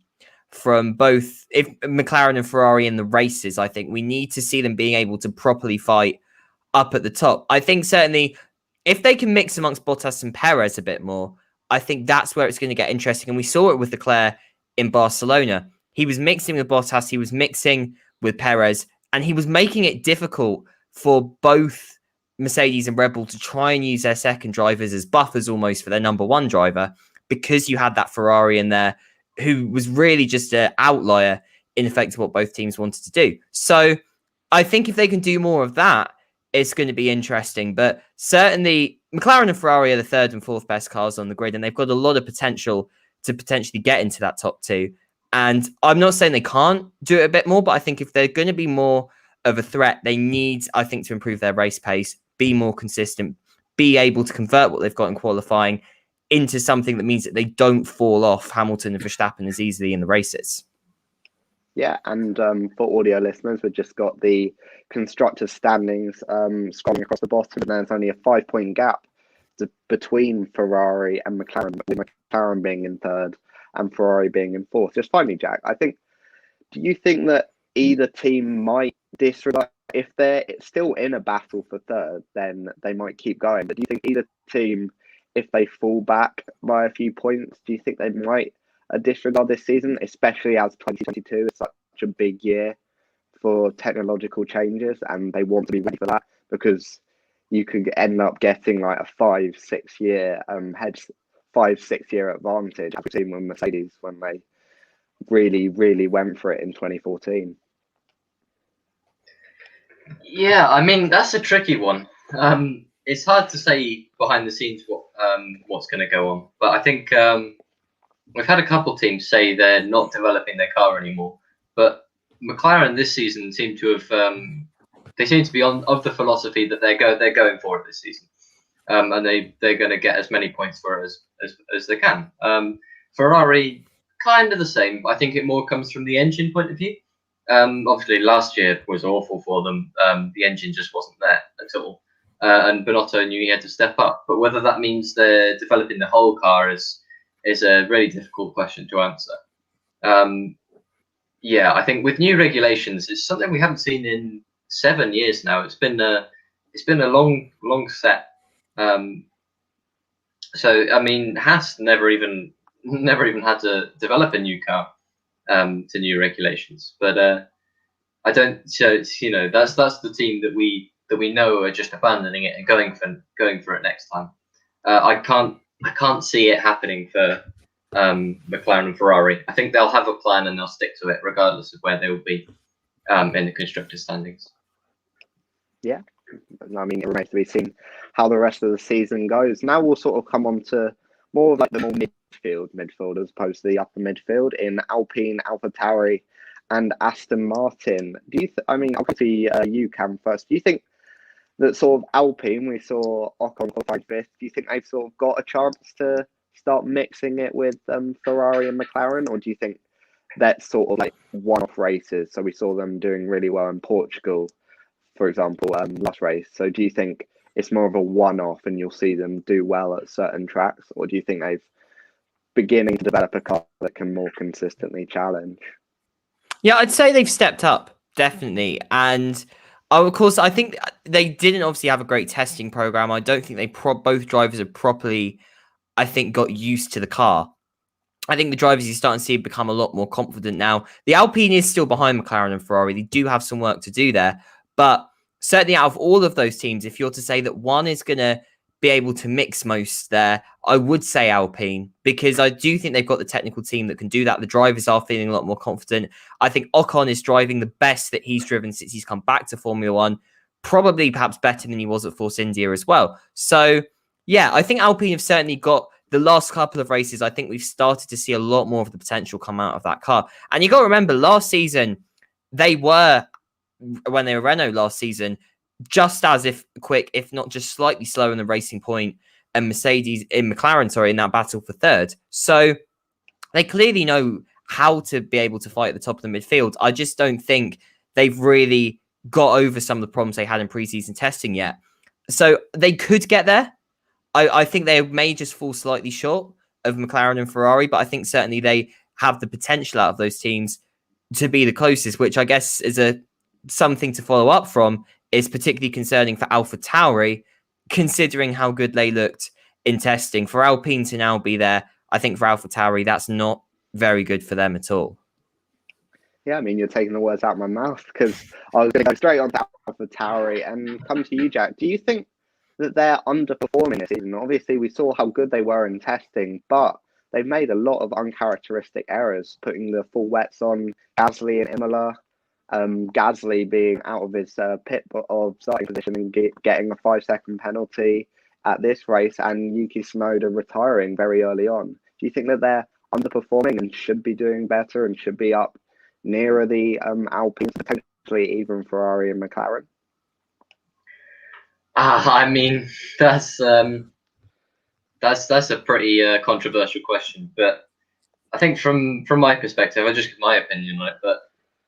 from both, if McLaren and Ferrari in the races. I think we need to see them being able to properly fight up at the top. I think certainly if they can mix amongst Bottas and Perez a bit more, I think that's where it's going to get interesting. And we saw it with Leclerc in Barcelona. He was mixing with Bottas, he was mixing with Perez, and he was making it difficult for both Mercedes and Red Bull to try and use their second drivers as buffers almost for their number 1 driver, because you had that Ferrari in there who was really just an outlier in effect of what both teams wanted to do. So I think if they can do more of that, it's going to be interesting. But certainly McLaren and Ferrari are the 3rd and 4th best cars on the grid, and they've got a lot of potential to potentially get into that top 2. And I'm not saying they can't do it a bit more, but I think if they're going to be more of a threat, they need, I think, to improve their race pace, be more consistent, be able to convert what they've got in qualifying into something that means that they don't fall off Hamilton and Verstappen as easily in the races. Yeah, and for audio listeners, we've just got the constructors' standings scrolling across the bottom, and there's only a 5-point gap between Ferrari and McLaren, with McLaren being in 3rd and Ferrari being in 4th. Just finally, Jack, do you think that either team might disregard, if they're still in a battle for 3rd, then they might keep going? But do you think either team, if they fall back by a few points, do you think they might disregard this season, especially as 2022 is such a big year for technological changes and they want to be ready for that? Because you could end up getting like a 5-6 year 5-6 year advantage, as we've seen with Mercedes when they really went for it in 2014. Yeah, I mean, that's a tricky one. it's hard to say behind the scenes what's going to go on. But I think we've had a couple teams say they're not developing their car anymore. But McLaren this season seem to have they seem to be of the philosophy that they're going for it this season, and they're going to get as many points for it as they can. Ferrari kind of the same. I think it more comes from the engine point of view. Obviously, last year was awful for them. The engine just wasn't there at all. And Binotto knew he had to step up. But whether that means they're developing the whole car is a really difficult question to answer. Yeah, I think with new regulations, it's something we haven't seen in 7 years now. It's been a long set. So I mean, Haas never even had to develop a new car to new regulations. But I don't. So it's, that's the team that we know are just abandoning it and going for it next time. I can't see it happening for McLaren and Ferrari. I think they'll have a plan and they'll stick to it regardless of where they will be in the constructor standings. Yeah, I mean, it remains to be seen how the rest of the season goes. Now we'll sort of come on to more of like the more midfield as opposed to the upper midfield in Alpine, AlphaTauri, and Aston Martin. Do you? I mean, I'll go to you, Cam, first. Do you think that sort of Alpine, we saw Ocon qualifying fifth, do you think they've sort of got a chance to start mixing it with Ferrari and McLaren, or do you think that's sort of like one-off races? So we saw them doing really well in Portugal, for example, last race. So do you think it's more of a one-off and you'll see them do well at certain tracks, or do you think they've beginning to develop a car that can more consistently challenge? Yeah, I'd say they've stepped up, definitely. And of course, I think they didn't obviously have a great testing program. I don't think both drivers have properly, I think, got used to the car. I think the drivers you're starting to see become a lot more confident now. The Alpine is still behind McLaren and Ferrari. They do have some work to do there. But certainly out of all of those teams, if you're to say that one is going to be able to mix most there, I would say Alpine, because I do think they've got the technical team that can do that. The drivers are feeling a lot more confident. I think Ocon is driving the best that he's driven since he's come back to Formula One, probably perhaps better than he was at Force India as well. So yeah, I think Alpine have certainly got the last couple of races. I think we've started to see a lot more of the potential come out of that car. And you got to remember, last season, when they were Renault last season, just as if quick, if not just slightly slower in the Racing Point and McLaren, in that battle for third. So they clearly know how to be able to fight at the top of the midfield. I just don't think they've really got over some of the problems they had in preseason testing yet. So they could get there. I think they may just fall slightly short of McLaren and Ferrari, but I think certainly they have the potential out of those teams to be the closest, which I guess is something to follow up from. Is particularly concerning for AlphaTauri, considering how good they looked in testing. For Alpine to now be there, I think for AlphaTauri, that's not very good for them at all. Yeah, I mean, you're taking the words out of my mouth, because I was going to go straight on to AlphaTauri and come to you, Jack. Do you think that they're underperforming this season? Obviously, we saw how good they were in testing, but they've made a lot of uncharacteristic errors, putting the full wets on Gasly and Imola. Gasly being out of his pit of starting position and getting a 5-second penalty at this race, and Yuki Tsunoda retiring very early on. Do you think that they're underperforming and should be doing better and should be up nearer the Alpines, potentially even Ferrari and McLaren? I mean, that's a pretty controversial question, but I think from my perspective, I just give my opinion on it, but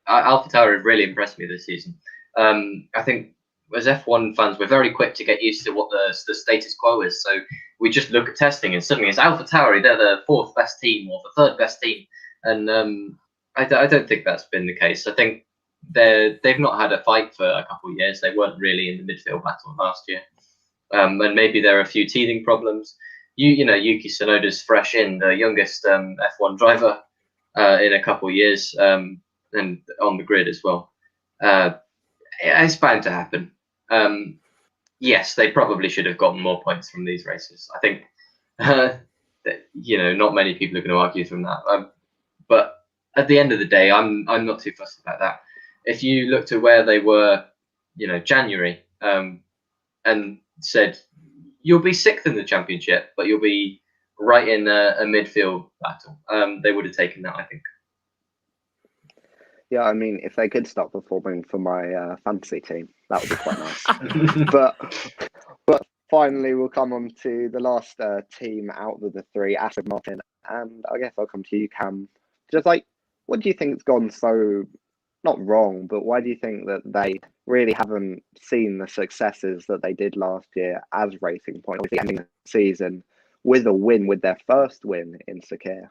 AlphaTauri really impressed me this season. I think as F1 fans, we're very quick to get used to what the status quo is. So we just look at testing and suddenly it's AlphaTauri, they're the 4th best team or the 3rd best team. And I don't think that's been the case. I think they've not had a fight for a couple of years. They weren't really in the midfield battle last year. And maybe there are a few teething problems. Yuki Tsunoda's fresh in, the youngest F1 driver in a couple of years. And on the grid as well. It's bound to happen. Yes, they probably should have gotten more points from these races. I think, not many people are going to argue from that. But at the end of the day, I'm not too fussed about that. If you looked at where they were, January, and said, you'll be sixth in the championship, but you'll be right in a midfield battle, they would have taken that, I think. Yeah, I mean, if they could start performing for my fantasy team, that would be quite nice. but finally, we'll come on to the last team out of the three, Aston Martin, and I guess I'll come to you, Cam. Just like, what do you think has gone so not wrong, but why do you think that they really haven't seen the successes that they did last year as Racing Point, obviously ending the season with a win, with their first win in Sakir?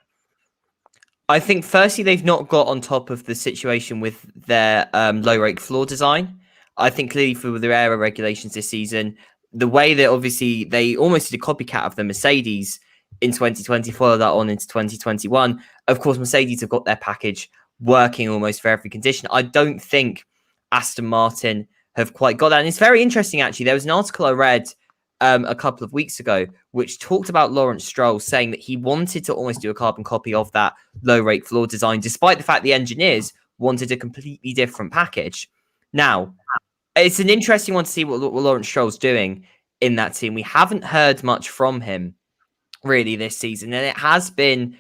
I think firstly they've not got on top of the situation with their low rake floor design. I think clearly for their aero regulations this season, the way that obviously they almost did a copycat of the Mercedes in 2020, follow that on into 2021. Of course, Mercedes have got their package working almost for every condition. I don't think Aston Martin have quite got that. And it's very interesting, actually. There was an article I read a couple of weeks ago, which talked about Lawrence Stroll saying that he wanted to almost do a carbon copy of that low rake floor design, despite the fact the engineers wanted a completely different package. Now, it's an interesting one to see what Lawrence Stroll's doing in that team. We haven't heard much from him really this season, and it has been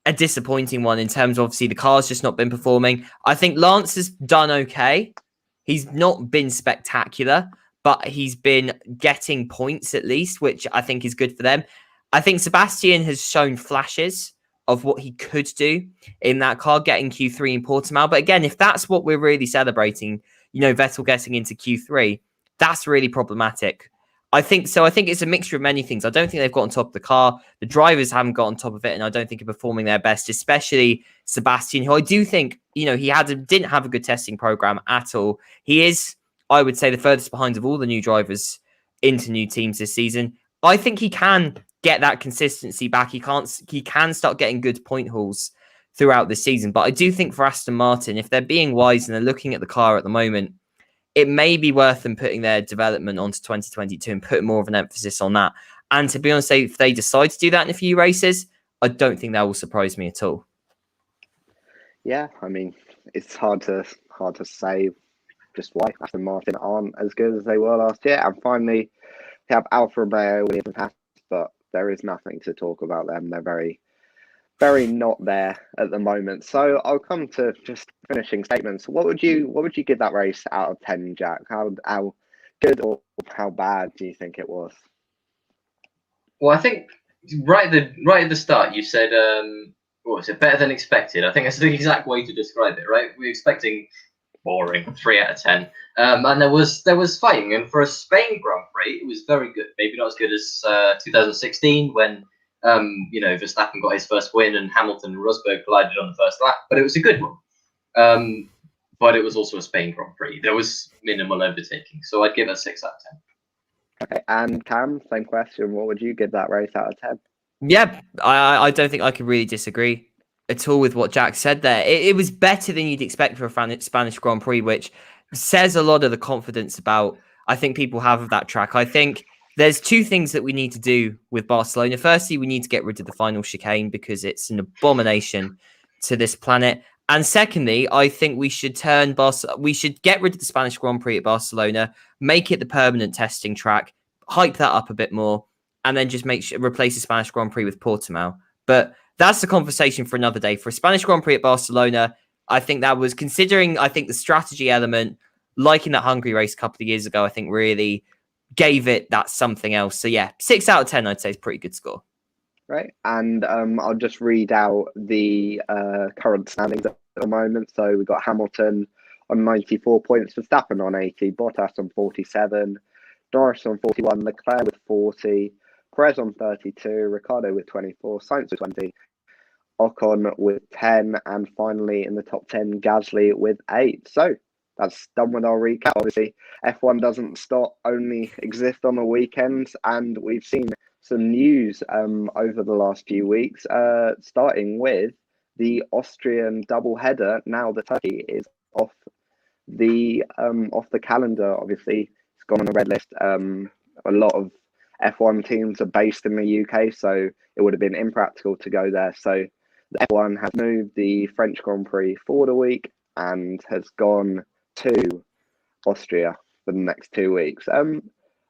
a disappointing one in terms of obviously the car's just not been performing. I think Lance has done okay. He's not been spectacular, but he's been getting points at least, which I think is good for them. I think Sebastian has shown flashes of what he could do in that car, getting Q3 in Portimao. But again, if that's what we're really celebrating, Vettel getting into Q3, that's really problematic. I think it's a mixture of many things. I don't think they've got on top of the car. The drivers haven't got on top of it, and I don't think are performing their best, especially Sebastian, who I do think, he didn't have a good testing program at all. He is, I would say, the furthest behind of all the new drivers into new teams this season. I think he can get that consistency back. He can start getting good point hauls throughout the season. But I do think for Aston Martin, if they're being wise and they're looking at the car at the moment, it may be worth them putting their development onto 2022 and putting more of an emphasis on that. And to be honest, if they decide to do that in a few races, I don't think that will surprise me at all. Yeah, I mean, it's hard to say just why Aston Martin aren't as good as they were last year. And finally, we have Alfa Romeo, Williams, and Haas, but there is nothing to talk about them. They're very, very not there at the moment. So I'll come to just finishing statements. What would you give that race out of 10, Jack? How good or how bad do you think it was? Well, I think right at the start you said, what was it, better than expected. I think that's the exact way to describe it, right? We're expecting boring, 3 out of 10. And there was fighting, and for a Spain Grand Prix, it was very good. Maybe not as good as 2016 when Verstappen got his first win and Hamilton and Rosberg collided on the first lap, but it was a good one. But it was also a Spain Grand Prix. There was minimal overtaking, so I'd give it a 6 out of 10. Okay, and Cam, same question. What would you give that race out of 10? Yeah, I don't think I could really disagree at all with what Jack said there. It was better than you'd expect for a Spanish Grand Prix, which says a lot of the confidence about I think people have of that track. I think there's two things that we need to do with Barcelona. Firstly, we need to get rid of the final chicane because it's an abomination to this planet. And secondly, I think we should we should get rid of the Spanish Grand Prix at Barcelona, make it the permanent testing track, hype that up a bit more, and then just replace the Spanish Grand Prix with Portimao. But that's the conversation for another day. For a Spanish Grand Prix at Barcelona, I think that was, considering, I think the strategy element, like in that Hungary race a couple of years ago, I think really gave it that something else. So yeah, 6 out of 10, I'd say is a pretty good score. Right, and I'll just read out the current standings at the moment. So we've got Hamilton on 94 points, Verstappen on 80, Bottas on 47, Norris on 41, Leclerc with 40, Perez on 32, Ricciardo with 24, Sainz with 20, Ocon with 10, and finally in the top 10, Gasly with 8. So that's done with our recap. Obviously, F1 doesn't only exist on the weekends, and we've seen some news over the last few weeks, starting with the Austrian doubleheader. Now the Turkey is off the calendar. Obviously, it's gone on the red list. A lot of F1 teams are based in the UK, so it would have been impractical to go there. So the F1 has moved the French Grand Prix forward a week and has gone to Austria for the next 2 weeks.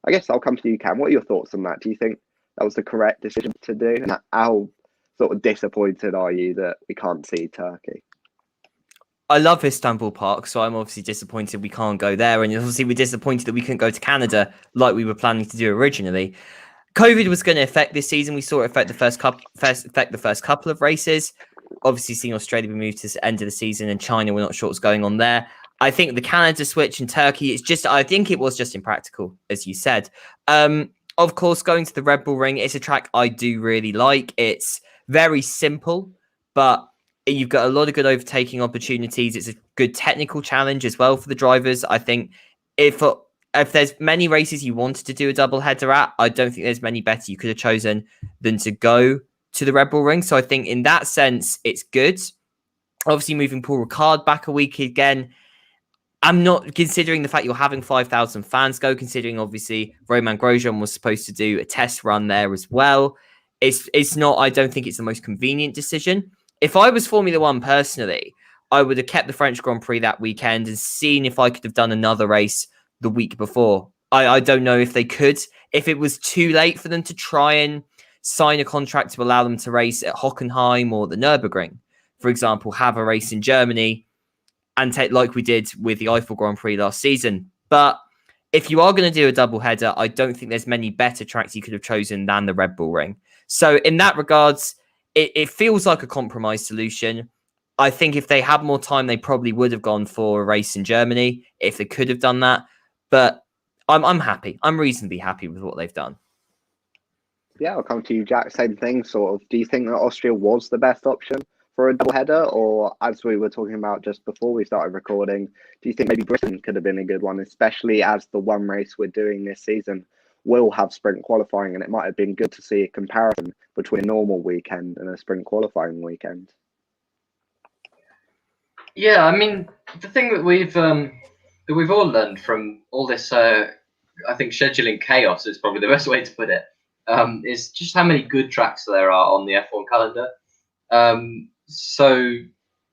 I guess I'll come to you, Cam. What are your thoughts on that? Do you think that was the correct decision to do? And how sort of disappointed are you that we can't see Turkey? I love Istanbul Park, so I'm obviously disappointed we can't go there. And obviously we're disappointed that we couldn't go to Canada like we were planning to do originally. COVID was going to affect this season. We saw it affect the first couple of races. Obviously, seeing Australia be moved to the end of the season and China, we're not sure what's going on there. I think the Canada switch and Turkey, I think it was just impractical, as you said. Of course, going to the Red Bull Ring, it's a track I do really like. It's very simple, but you've got a lot of good overtaking opportunities. It's a good technical challenge as well for the drivers. I think if there's many races you wanted to do a double header at, I don't think there's many better you could have chosen than to go to the Red Bull Ring. So I think in that sense, it's good. Obviously, moving Paul Ricard back a week again. I'm not considering the fact you're having 5,000 fans go, considering obviously Romain Grosjean was supposed to do a test run there as well. It's not, I don't think it's the most convenient decision. If I was Formula One personally, I would have kept the French Grand Prix that weekend and seen if I could have done another race the week before. I don't know if they could. If it was too late for them to try and sign a contract to allow them to race at Hockenheim or the Nürburgring, for example, have a race in Germany and take like we did with the Eiffel Grand Prix last season. But if you are going to do a double header, I don't think there's many better tracks you could have chosen than the Red Bull Ring. So in that regards, it feels like a compromise solution. I think if they had more time, they probably would have gone for a race in Germany if they could have done that. But I'm happy. I'm reasonably happy with what they've done. Yeah, I'll come to you, Jack. Same thing, sort of. Do you think that Austria was the best option for a double header? Or as we were talking about just before we started recording, do you think maybe Britain could have been a good one, especially as the one race we're doing this season will have sprint qualifying, and it might have been good to see a comparison between a normal weekend and a sprint qualifying weekend? Yeah, I mean, the thing that we've all learned from all this, I think scheduling chaos is probably the best way to put it, is just how many good tracks there are on the F1 calendar. So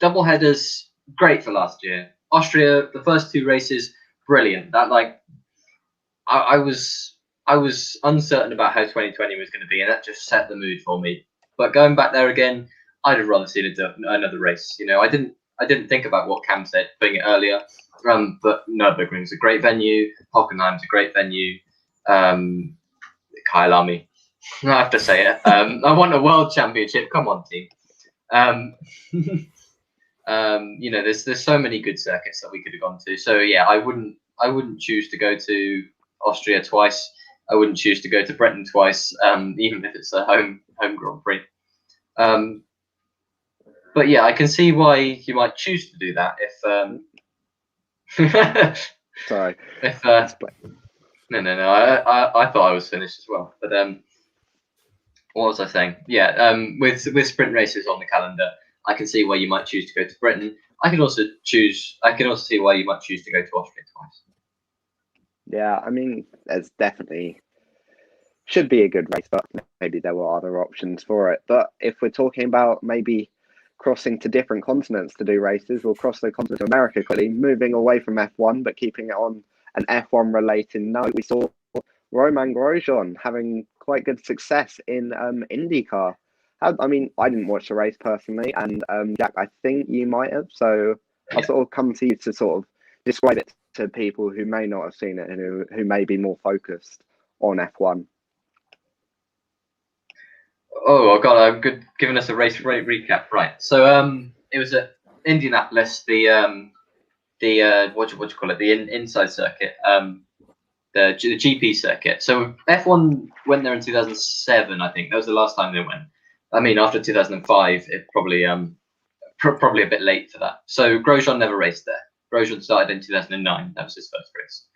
double headers, great for last year. Austria, the first two races, brilliant. That I was uncertain about how 2020 was going to be, and that just set the mood for me. But going back there again, I'd have rather seen another race. You know, I didn't think about what Cam said, putting it earlier. But Nürburgring's a great venue. Hockenheim's a great venue. Kyle Army, I have to say it. I want a world championship. Come on, team. You know, there's so many good circuits that we could have gone to. So yeah, I wouldn't choose to go to Austria twice. I wouldn't choose to go to Britain twice, even if it's a home Grand Prix. But yeah, I can see why you might choose to do that if. Sorry. If no. I thought I was finished as well. But what was I saying? Yeah. With sprint races on the calendar, I can see why you might choose to go to Britain. I can also see why you might choose to go to Austria twice. Yeah, I mean, there's definitely should be a good race, but maybe there were other options for it. But if we're talking about maybe crossing to different continents to do races, we'll cross the continent of America quickly, moving away from F1, but keeping it on an F1 related note. We saw Romain Grosjean having quite good success in IndyCar. I mean, I didn't watch the race personally, and Jack, I think you might have. So I'll sort of come to you to sort of describe it to people who may not have seen it and who may be more focused on F1. Oh God, I'm good giving us a race recap, right? So it was at Indianapolis, the what you call it, the inside circuit, the GP circuit. So F1 went there in 2007, I think. That was the last time they went. I mean, after 2005, it probably a bit late for that. So Grosjean never raced there. Grosjean started in 2009. That was his first race.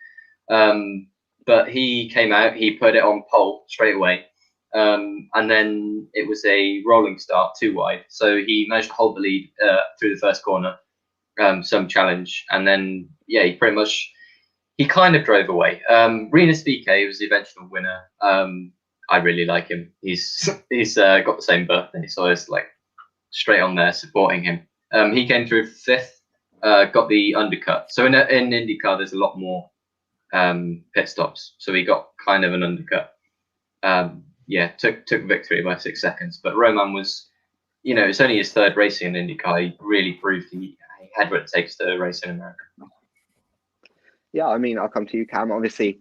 But he came out, he put it on pole straight away. And then it was a rolling start, too wide. So he managed to hold the lead through the first corner, some challenge. And then, yeah, he kind of drove away. Rinus VeeKay was the eventual winner. I really like him. He's got the same birthday, so it's like straight on there supporting him. He came through fifth, got the undercut. So in IndyCar, there's a lot more pit stops, so he got kind of an undercut. Took victory by 6 seconds. But Romain was, it's only his third racing in IndyCar. He really proved he had what it takes to race in America. Yeah, I mean, I'll come to you, Cam. Obviously,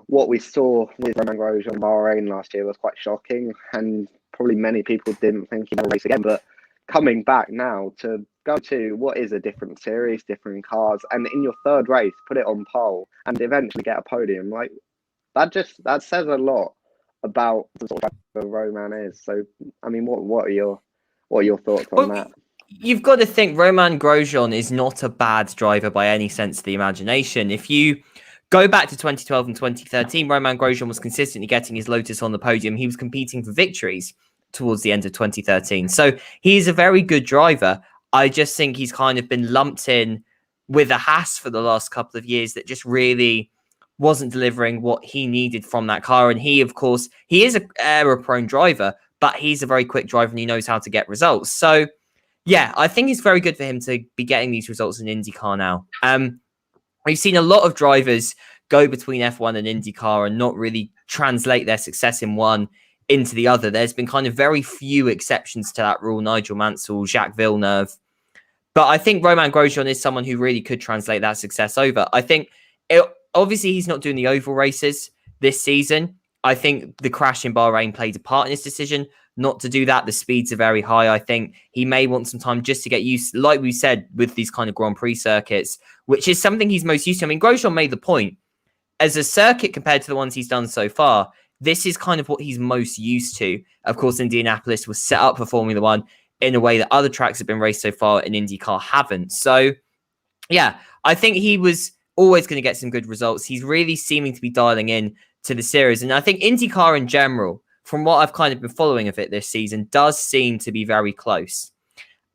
what we saw with Romain Grosjean in Bahrain last year was quite shocking, and probably many people didn't think he'd ever race again. But coming back now to go to what is a different series, different cars, and in your third race, put it on pole and eventually get a podium, like that says a lot about the sort of driver Romain is. So, I mean, what are your thoughts on that? You've got to think Romain Grosjean is not a bad driver by any sense of the imagination. If you go back to 2012 and 2013, Romain Grosjean was consistently getting his Lotus on the podium. He was competing for victories towards the end of 2013. So he's a very good driver. I just think he's kind of been lumped in with a Haas for the last couple of years that just really wasn't delivering what he needed from that car. And he, of course, he is an error-prone driver, but he's a very quick driver and he knows how to get results. So yeah, I think it's very good for him to be getting these results in IndyCar now. We've seen a lot of drivers go between F1 and IndyCar and not really translate their success in one into the other. There's been kind of very few exceptions to that rule. Nigel Mansell, Jacques Villeneuve. But I think Romain Grosjean is someone who really could translate that success over. I think, obviously, he's not doing the oval races this season. I think the crash in Bahrain played a part in his decision not to do that. The speeds are very high. I think he may want some time just to get used, like we said, with these kind of Grand Prix circuits, which is something he's most used to. I mean, Grosjean made the point. As a circuit compared to the ones he's done so far, this is kind of what he's most used to. Of course, Indianapolis was set up for Formula One in a way that other tracks have been raced so far and IndyCar haven't. So, yeah, I think he was always going to get some good results. He's really seeming to be dialing in to the series. And I think IndyCar in general, from what I've kind of been following of it this season, does seem to be very close.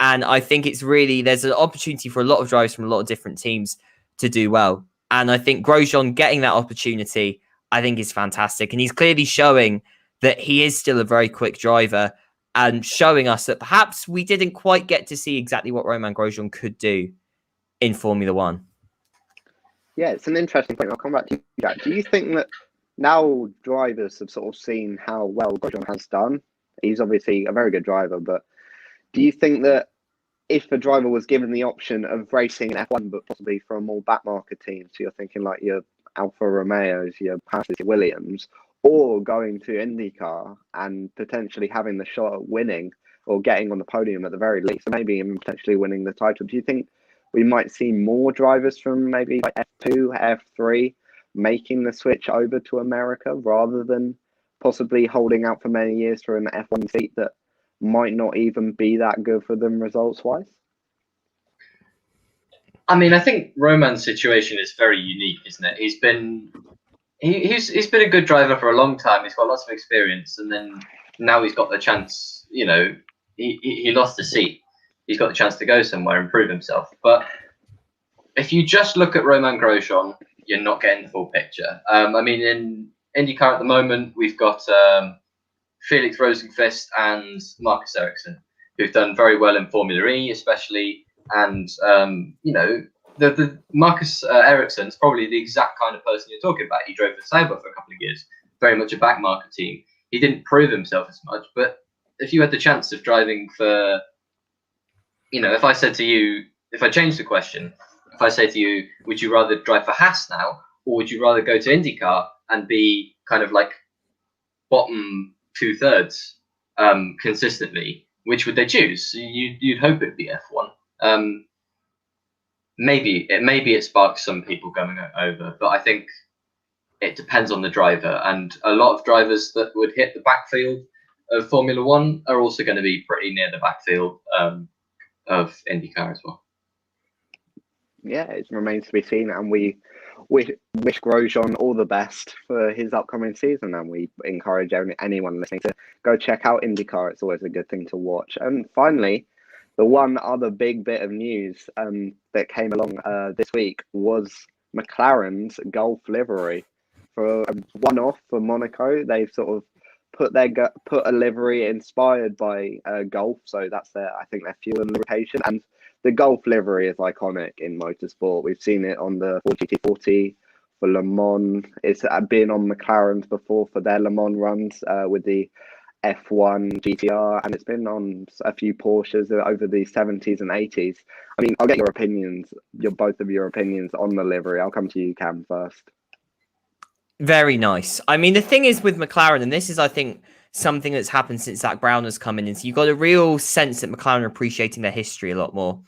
And I think it's really, there's an opportunity for a lot of drivers from a lot of different teams to do well. And I think Grosjean getting that opportunity, I think is fantastic. And he's clearly showing that he is still a very quick driver and showing us that perhaps we didn't quite get to see exactly what Romain Grosjean could do in Formula One. Yeah, it's an interesting point. I'll come back to you, Jack. Do you think that now drivers have sort of seen how well Grosjean has done? He's obviously a very good driver, but do you think that if a driver was given the option of racing in F1, but possibly for a more backmarket team, so you're thinking like your Alfa Romeos, your Passes, your Williams, or going to IndyCar and potentially having the shot at winning or getting on the podium at the very least, maybe even potentially winning the title, do you think we might see more drivers from maybe like F2, F3 making the switch over to America rather than possibly holding out for many years for an F1 seat that might not even be that good for them results-wise? I mean, I think Romain's situation is very unique, isn't it? He's been a good driver for a long time. He's got lots of experience, and then now he's got the chance. He lost the seat. He's got the chance to go somewhere and prove himself. But if you just look at Romain Grosjean, you're not getting the full picture. I mean, in IndyCar at the moment, we've got Felix Rosenqvist and Marcus Ericsson, who've done very well in Formula E, especially. And the Marcus Ericsson's probably the exact kind of person you're talking about. He drove for Sauber for a couple of years, very much a backmarket team. He didn't prove himself as much, but if you had the chance of driving for, if I said to you, if I changed the question, if I say to you, would you rather drive for Haas now, or would you rather go to IndyCar and be kind of like bottom 2/3 consistently? Which would they choose? You'd hope it'd be F1. Maybe it sparks some people going over, but I think it depends on the driver. And a lot of drivers that would hit the backfield of Formula One are also going to be pretty near the backfield of IndyCar as well. Yeah, it remains to be seen, and we wish Grosjean all the best for his upcoming season, and we encourage anyone listening to go check out IndyCar. It's always a good thing to watch. And finally, the one other big bit of news that came along this week was McLaren's Golf livery. For a one-off for Monaco, they've sort of put a livery inspired by golf, so that's their fuel and lubrication. And the Golf livery is iconic in motorsport. We've seen it on the Ford GT40, for Le Mans. It's been on McLaren's before for their Le Mans runs with the F1 GTR, and it's been on a few Porsches over the 70s and 80s. I mean, I'll get your opinions, both of your opinions on the livery. I'll come to you, Cam, first. Very nice. I mean, the thing is with McLaren, and this is, I think, something that's happened since Zach Brown has come in, so you've got a real sense that McLaren are appreciating their history a lot more.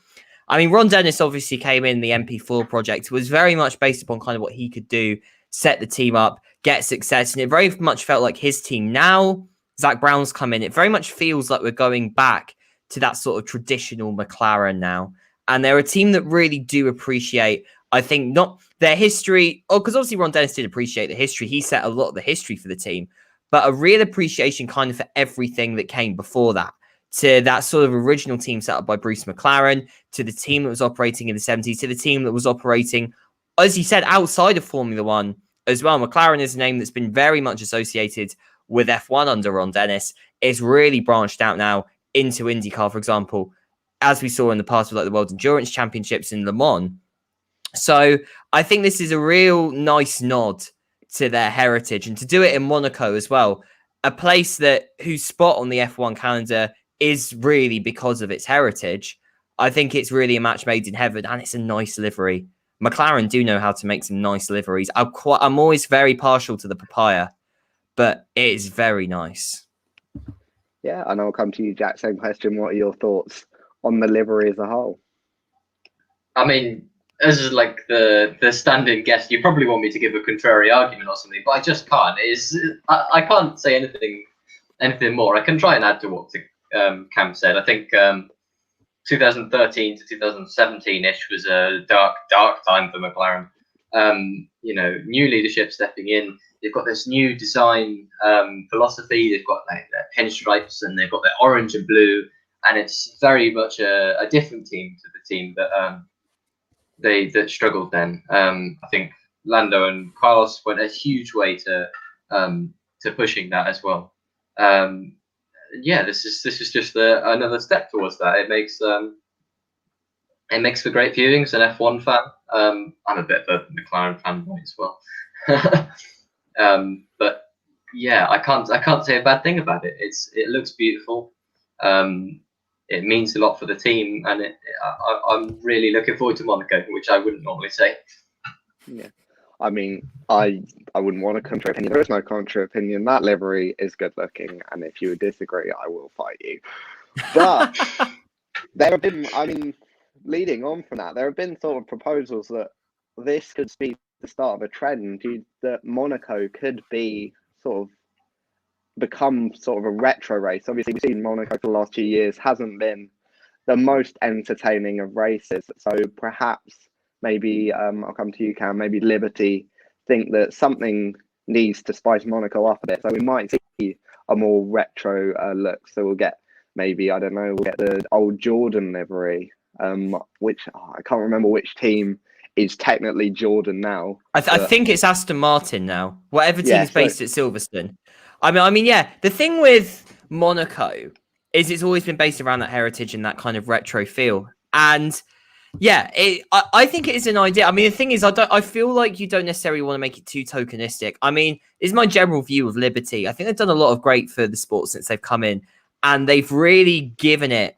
I mean, Ron Dennis obviously came in, the MP4 project was very much based upon kind of what he could do, set the team up, get success, and it very much felt like his team. Now, Zach Brown's come in, it very much feels like we're going back to that sort of traditional McLaren now. And they're a team that really do appreciate, I think, not their history. Oh, because obviously Ron Dennis did appreciate the history. He set a lot of the history for the team, but a real appreciation kind of for everything that came before that, to that sort of original team set up by Bruce McLaren, to the team that was operating in the 70s, to the team that was operating, as he said, outside of Formula One as well. McLaren is a name that's been very much associated with F1 under Ron Dennis. It's really branched out now into IndyCar, for example, as we saw in the past with like the World Endurance Championships in Le Mans. So I think this is a real nice nod to their heritage, and to do it in Monaco as well, a place that whose spot on the F1 calendar is really because of its heritage. I think it's really a match made in heaven, and it's a nice livery. McLaren do know how to make some nice liveries. I'm always very partial to the papaya, but it is very nice. Yeah, and I'll come to you, Jack. Same question. What are your thoughts on the livery as a whole? I mean, as like the standing guest, you probably want me to give a contrary argument or something, but I just can't. I can't say anything more. I can try and add to what Cam said. I think 2013 to 2017-ish was a dark time for McLaren. New leadership stepping in. They've got this new design philosophy. They've got like their pinstripes and they've got their orange and blue, and it's very much a different team to the team that that struggled then. I think Lando and Carlos went a huge way to pushing that as well. This is just another step towards that. It makes for great viewings. An F1 fan. I'm a bit of a McLaren fanboy as well. But yeah, I can't say a bad thing about it. It looks beautiful. It means a lot for the team, and I'm really looking forward to Monaco, which I wouldn't normally say. Yeah, I mean, I wouldn't want a contrary opinion. There is no contrary opinion. That livery is good looking, and if you would disagree, I will fight you. But there have been, I mean, leading on from that, there have been sort of proposals that this could be the start of a trend, that Monaco could be become sort of a retro race. Obviously, we've seen Monaco for the last 2 years hasn't been the most entertaining of races. So perhaps maybe I'll come to you, Cam. Maybe Liberty think that something needs to spice Monaco up a bit. So we might see a more retro look. So we'll get maybe, I don't know, we'll get the old Jordan livery, which I can't remember which team is technically Jordan now. I think it's Aston Martin now. Whatever team is based at Silverstone. I mean, yeah. The thing with Monaco is it's always been based around that heritage and that kind of retro feel. And yeah, I think it is an idea. I mean, the thing is, I feel like you don't necessarily want to make it too tokenistic. I mean, it's my general view of Liberty. I think they've done a lot of great for the sport since they've come in, and they've really given it,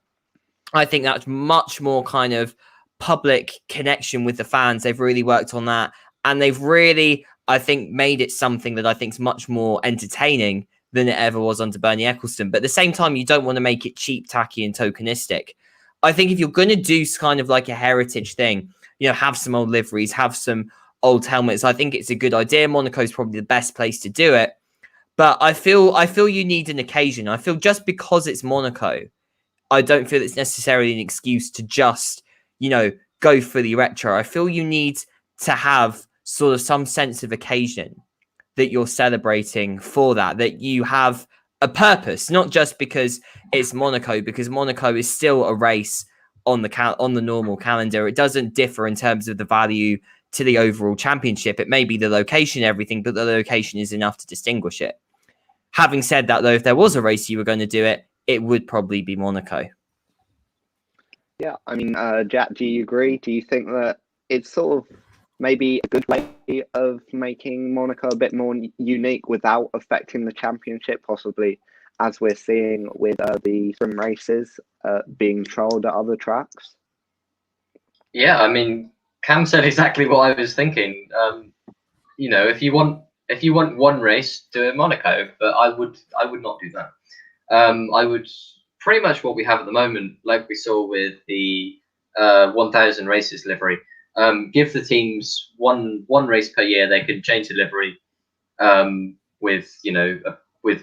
I think, that's much more kind of public connection with the fans. They've really worked on that, and they've really, I think, made it something that I think is much more entertaining than it ever was under Bernie Ecclestone. But at the same time, you don't want to make it cheap, tacky, and tokenistic. I think if you're going to do kind of like a heritage thing, have some old liveries, have some old helmets, I think it's a good idea. Monaco is probably the best place to do it. But I feel you need an occasion. I feel just because it's Monaco, I don't feel it's necessarily an excuse to just, go for the retro. I feel you need to have sort of some sense of occasion that you're celebrating for that you have a purpose, not just because it's Monaco, because Monaco is still a race on the normal calendar. It doesn't differ in terms of the value to the overall championship. It may be the location, everything, but the location is enough to distinguish it. Having said that, though, if there was a race you were going to do it, it would probably be Monaco. Yeah, I mean, Jack, do you agree? Do you think that it's sort of maybe a good way of making Monaco a bit more unique without affecting the championship, possibly as we're seeing with the swim races being trialled at other tracks? Yeah, I mean, Cam said exactly what I was thinking. You know, if you want one race, do it Monaco, but I would not do that. I would pretty much what we have at the moment, like we saw with the 1,000 races livery. Give the teams one race per year. They can change the livery with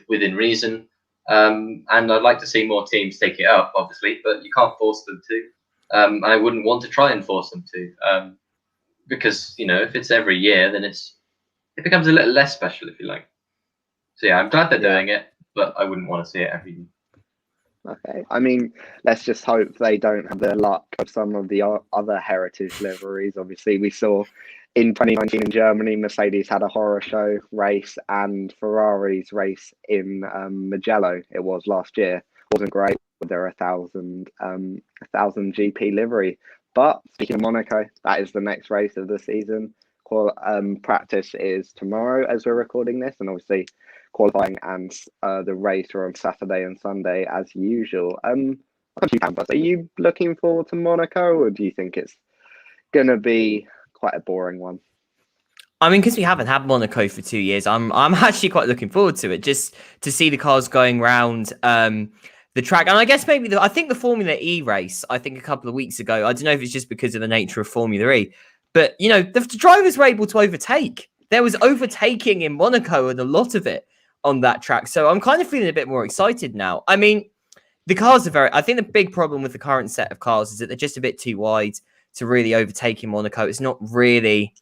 within reason. And I'd like to see more teams take it up, obviously, but you can't force them to. I wouldn't want to try and force them to, because if it's every year, then it becomes a little less special, if you like. So yeah, I'm glad they're doing it, but I wouldn't want to see it every year. Okay, I mean, let's just hope they don't have the luck of some of the other heritage liveries. Obviously, we saw in 2019 in Germany, Mercedes had a horror show race, and Ferrari's race in Mugello, it was last year, wasn't great with their 1,000 GP livery. But speaking of Monaco, that is the next race of the season. Practice is tomorrow as we're recording this, and obviously qualifying and the race are on Saturday and Sunday as usual. Are you looking forward to Monaco, or do you think it's going to be quite a boring one? I mean, because we haven't had Monaco for 2 years, I'm actually quite looking forward to it, just to see the cars going around the track. And I guess maybe I think the Formula E race, I think a couple of weeks ago, I don't know if it's just because of the nature of Formula E, but the drivers were able to overtake. There was overtaking in Monaco and a lot of it on that track. So I'm kind of feeling a bit more excited now. I mean, the cars I think the big problem with the current set of cars is that they're just a bit too wide to really overtake in Monaco. It's not really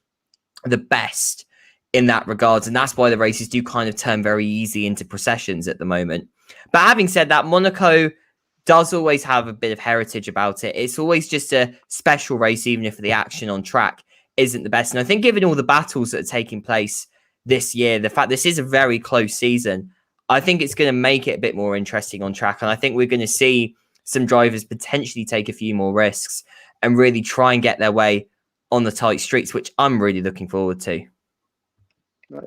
the best in that regards, and that's why the races do kind of turn very easy into processions at the moment. But having said that, Monaco does always have a bit of heritage about it. It's always just a special race, even if the action on track isn't the best. And I think given all the battles that are taking place this year, the fact this is a very close season, I think it's going to make it a bit more interesting on track. And I think we're going to see some drivers potentially take a few more risks and really try and get their way on the tight streets, which I'm really looking forward to.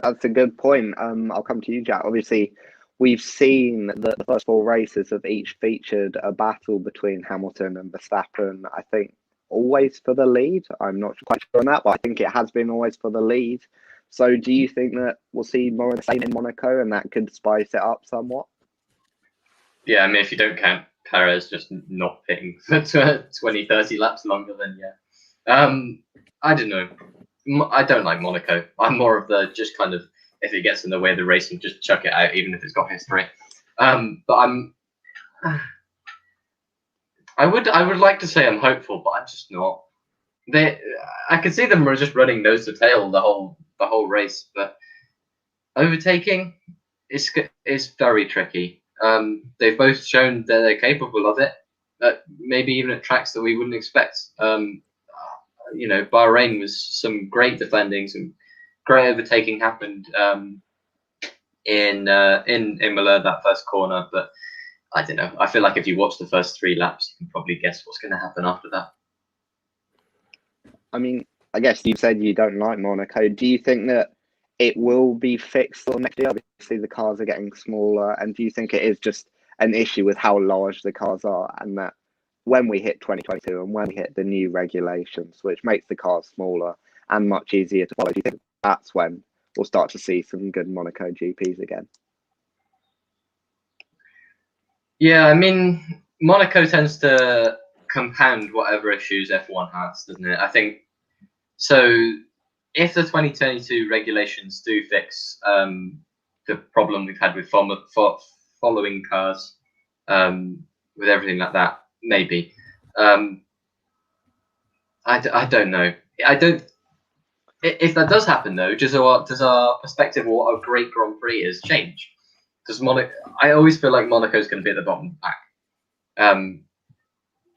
That's a good point. I'll come to you, Jack. Obviously, we've seen that the first 4 races have each featured a battle between Hamilton and Verstappen. I think always for the lead. I'm not quite sure on that, but I think it has been always for the lead. So do you think that we'll see more of the same in Monaco and that could spice it up somewhat? Yeah, I mean, if you don't count Perez just not pitting for 20, 30 laps longer, then yeah. I don't know. I don't like Monaco. I'm more of the just kind of, if it gets in the way of the racing, just chuck it out, even if it's got history. But I would like to say I'm hopeful, but I'm just not. I could see them just running nose to tail the whole race, but overtaking is very tricky. They've both shown that they're capable of it, maybe even at tracks that we wouldn't expect. Bahrain was some great defending, some great overtaking happened in Imola, that first corner, but I don't know. I feel like if you watch the first 3 laps, you can probably guess what's going to happen after that. I mean, I guess you said you don't like Monaco. Do you think that it will be fixed for next year? Obviously, the cars are getting smaller, and do you think it is just an issue with how large the cars are, and that when we hit 2022 and when we hit the new regulations, which makes the cars smaller and much easier to follow, do you think that's when we'll start to see some good Monaco GPs again? Yeah, I mean, Monaco tends to compound whatever issues F1 has, doesn't it? I think so. If the 2022 regulations do fix the problem we've had with following cars, with everything like that, maybe. I don't know. I don't. If that does happen, though, does our perspective of what a great Grand Prix is change? I always feel like Monaco's going to be at the bottom of the pack.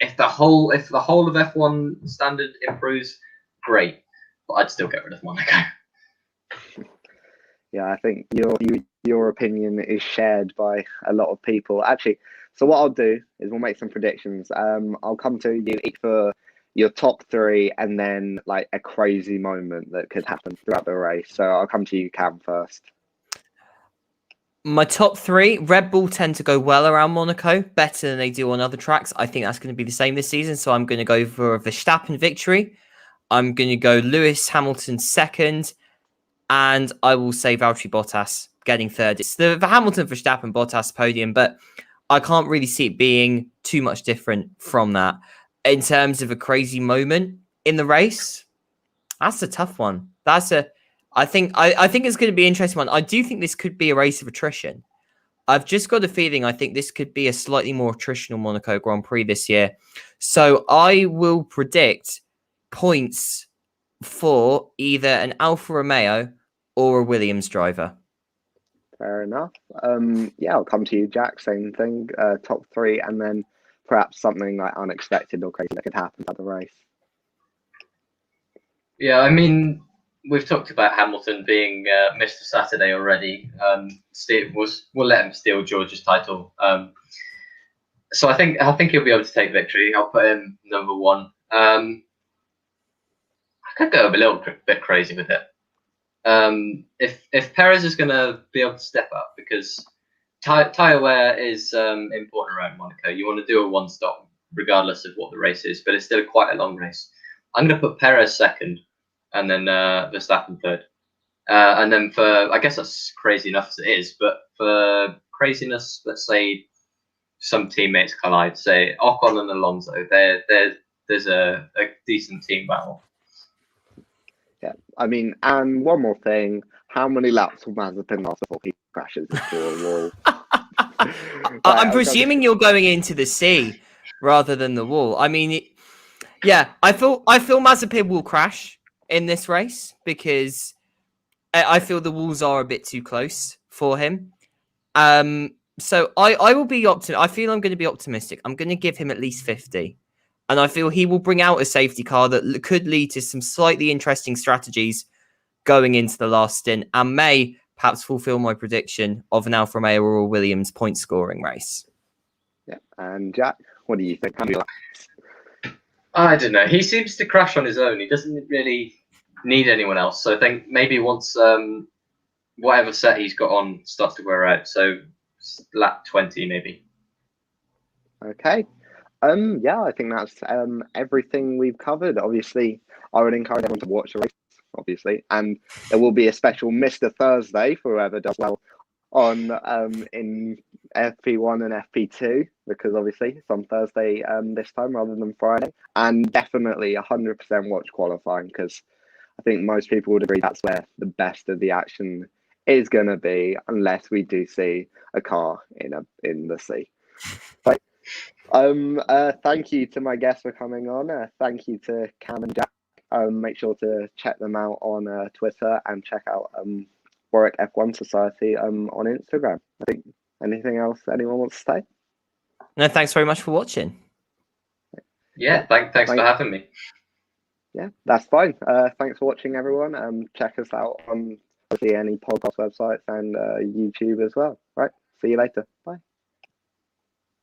If the whole of F1 standard improves, great, but I'd still get rid of Monaco. Yeah, I think your opinion is shared by a lot of people. Actually, so what I'll do is we'll make some predictions. I'll come to you each for your top three, and then like a crazy moment that could happen throughout the race. So I'll come to you, Cam, first. My top three, Red Bull tend to go well around Monaco, better than they do on other tracks. I think that's going to be the same this season. So I'm going to go for a Verstappen victory. I'm going to go Lewis Hamilton second. And I will say Valtteri Bottas getting third. It's the Hamilton, Verstappen, Bottas podium, but I can't really see it being too much different from that. In terms of a crazy moment in the race, that's a tough one. I think it's going to be an interesting one. I do think this could be a race of attrition. I've just got a feeling I think this could be a slightly more attritional Monaco Grand Prix this year. So I will predict points for either an Alfa Romeo or a Williams driver. Fair enough. Yeah, I'll come to you, Jack. Same thing. Top three, and then perhaps something like unexpected or crazy that could happen at the race. Yeah, I mean, we've talked about Hamilton being Mr. Saturday already. We'll let him steal George's title. So I think he'll be able to take victory. I'll put him number one. I could go a little bit crazy with it. If Perez is going to be able to step up, because tyre wear is important around Monaco. You want to do a one stop regardless of what the race is, but it's still quite a long race. I'm going to put Perez second, and then Verstappen third. And then I guess that's crazy enough as it is, but for craziness, let's say some teammates collide, say Ocon and Alonso. There's a decent team battle. Yeah, I mean, and one more thing: how many laps will Mazepin last before he crashes into a wall? I'm presuming you're going into the sea rather than the wall. I mean, yeah, I feel Mazepin will crash in this race because I feel the walls are a bit too close for him. So I will be I feel I'm going to be optimistic. I'm going to give him at least 50. And I feel he will bring out a safety car that could lead to some slightly interesting strategies going into the last stint and may perhaps fulfill my prediction of an Alfa Romeo or a Williams point scoring race. Yeah, and Jack, what do you think? I don't know. He seems to crash on his own. He doesn't really need anyone else. So I think maybe once whatever set he's got on starts to wear out, so lap 20 maybe. Okay. Yeah, I think that's everything we've covered. Obviously, I would encourage everyone to watch the race, obviously, and there will be a special Mr. Thursday for whoever does well on in FP1 and FP2, because obviously it's on Thursday this time rather than Friday, and definitely 100% watch qualifying, because I think most people would agree that's where the best of the action is going to be, unless we do see a car in the sea. But thank you to my guests for coming on. Thank you to Cam and Jack. Make sure to check them out on Twitter and check out Warwick F1 Society on Instagram. I think anything else anyone wants to say? No, thanks very much for watching. Yeah, thanks for having me. Yeah, that's fine. Thanks for watching, everyone. Check us out on any podcast websites and YouTube as well. Right. See you later. Bye.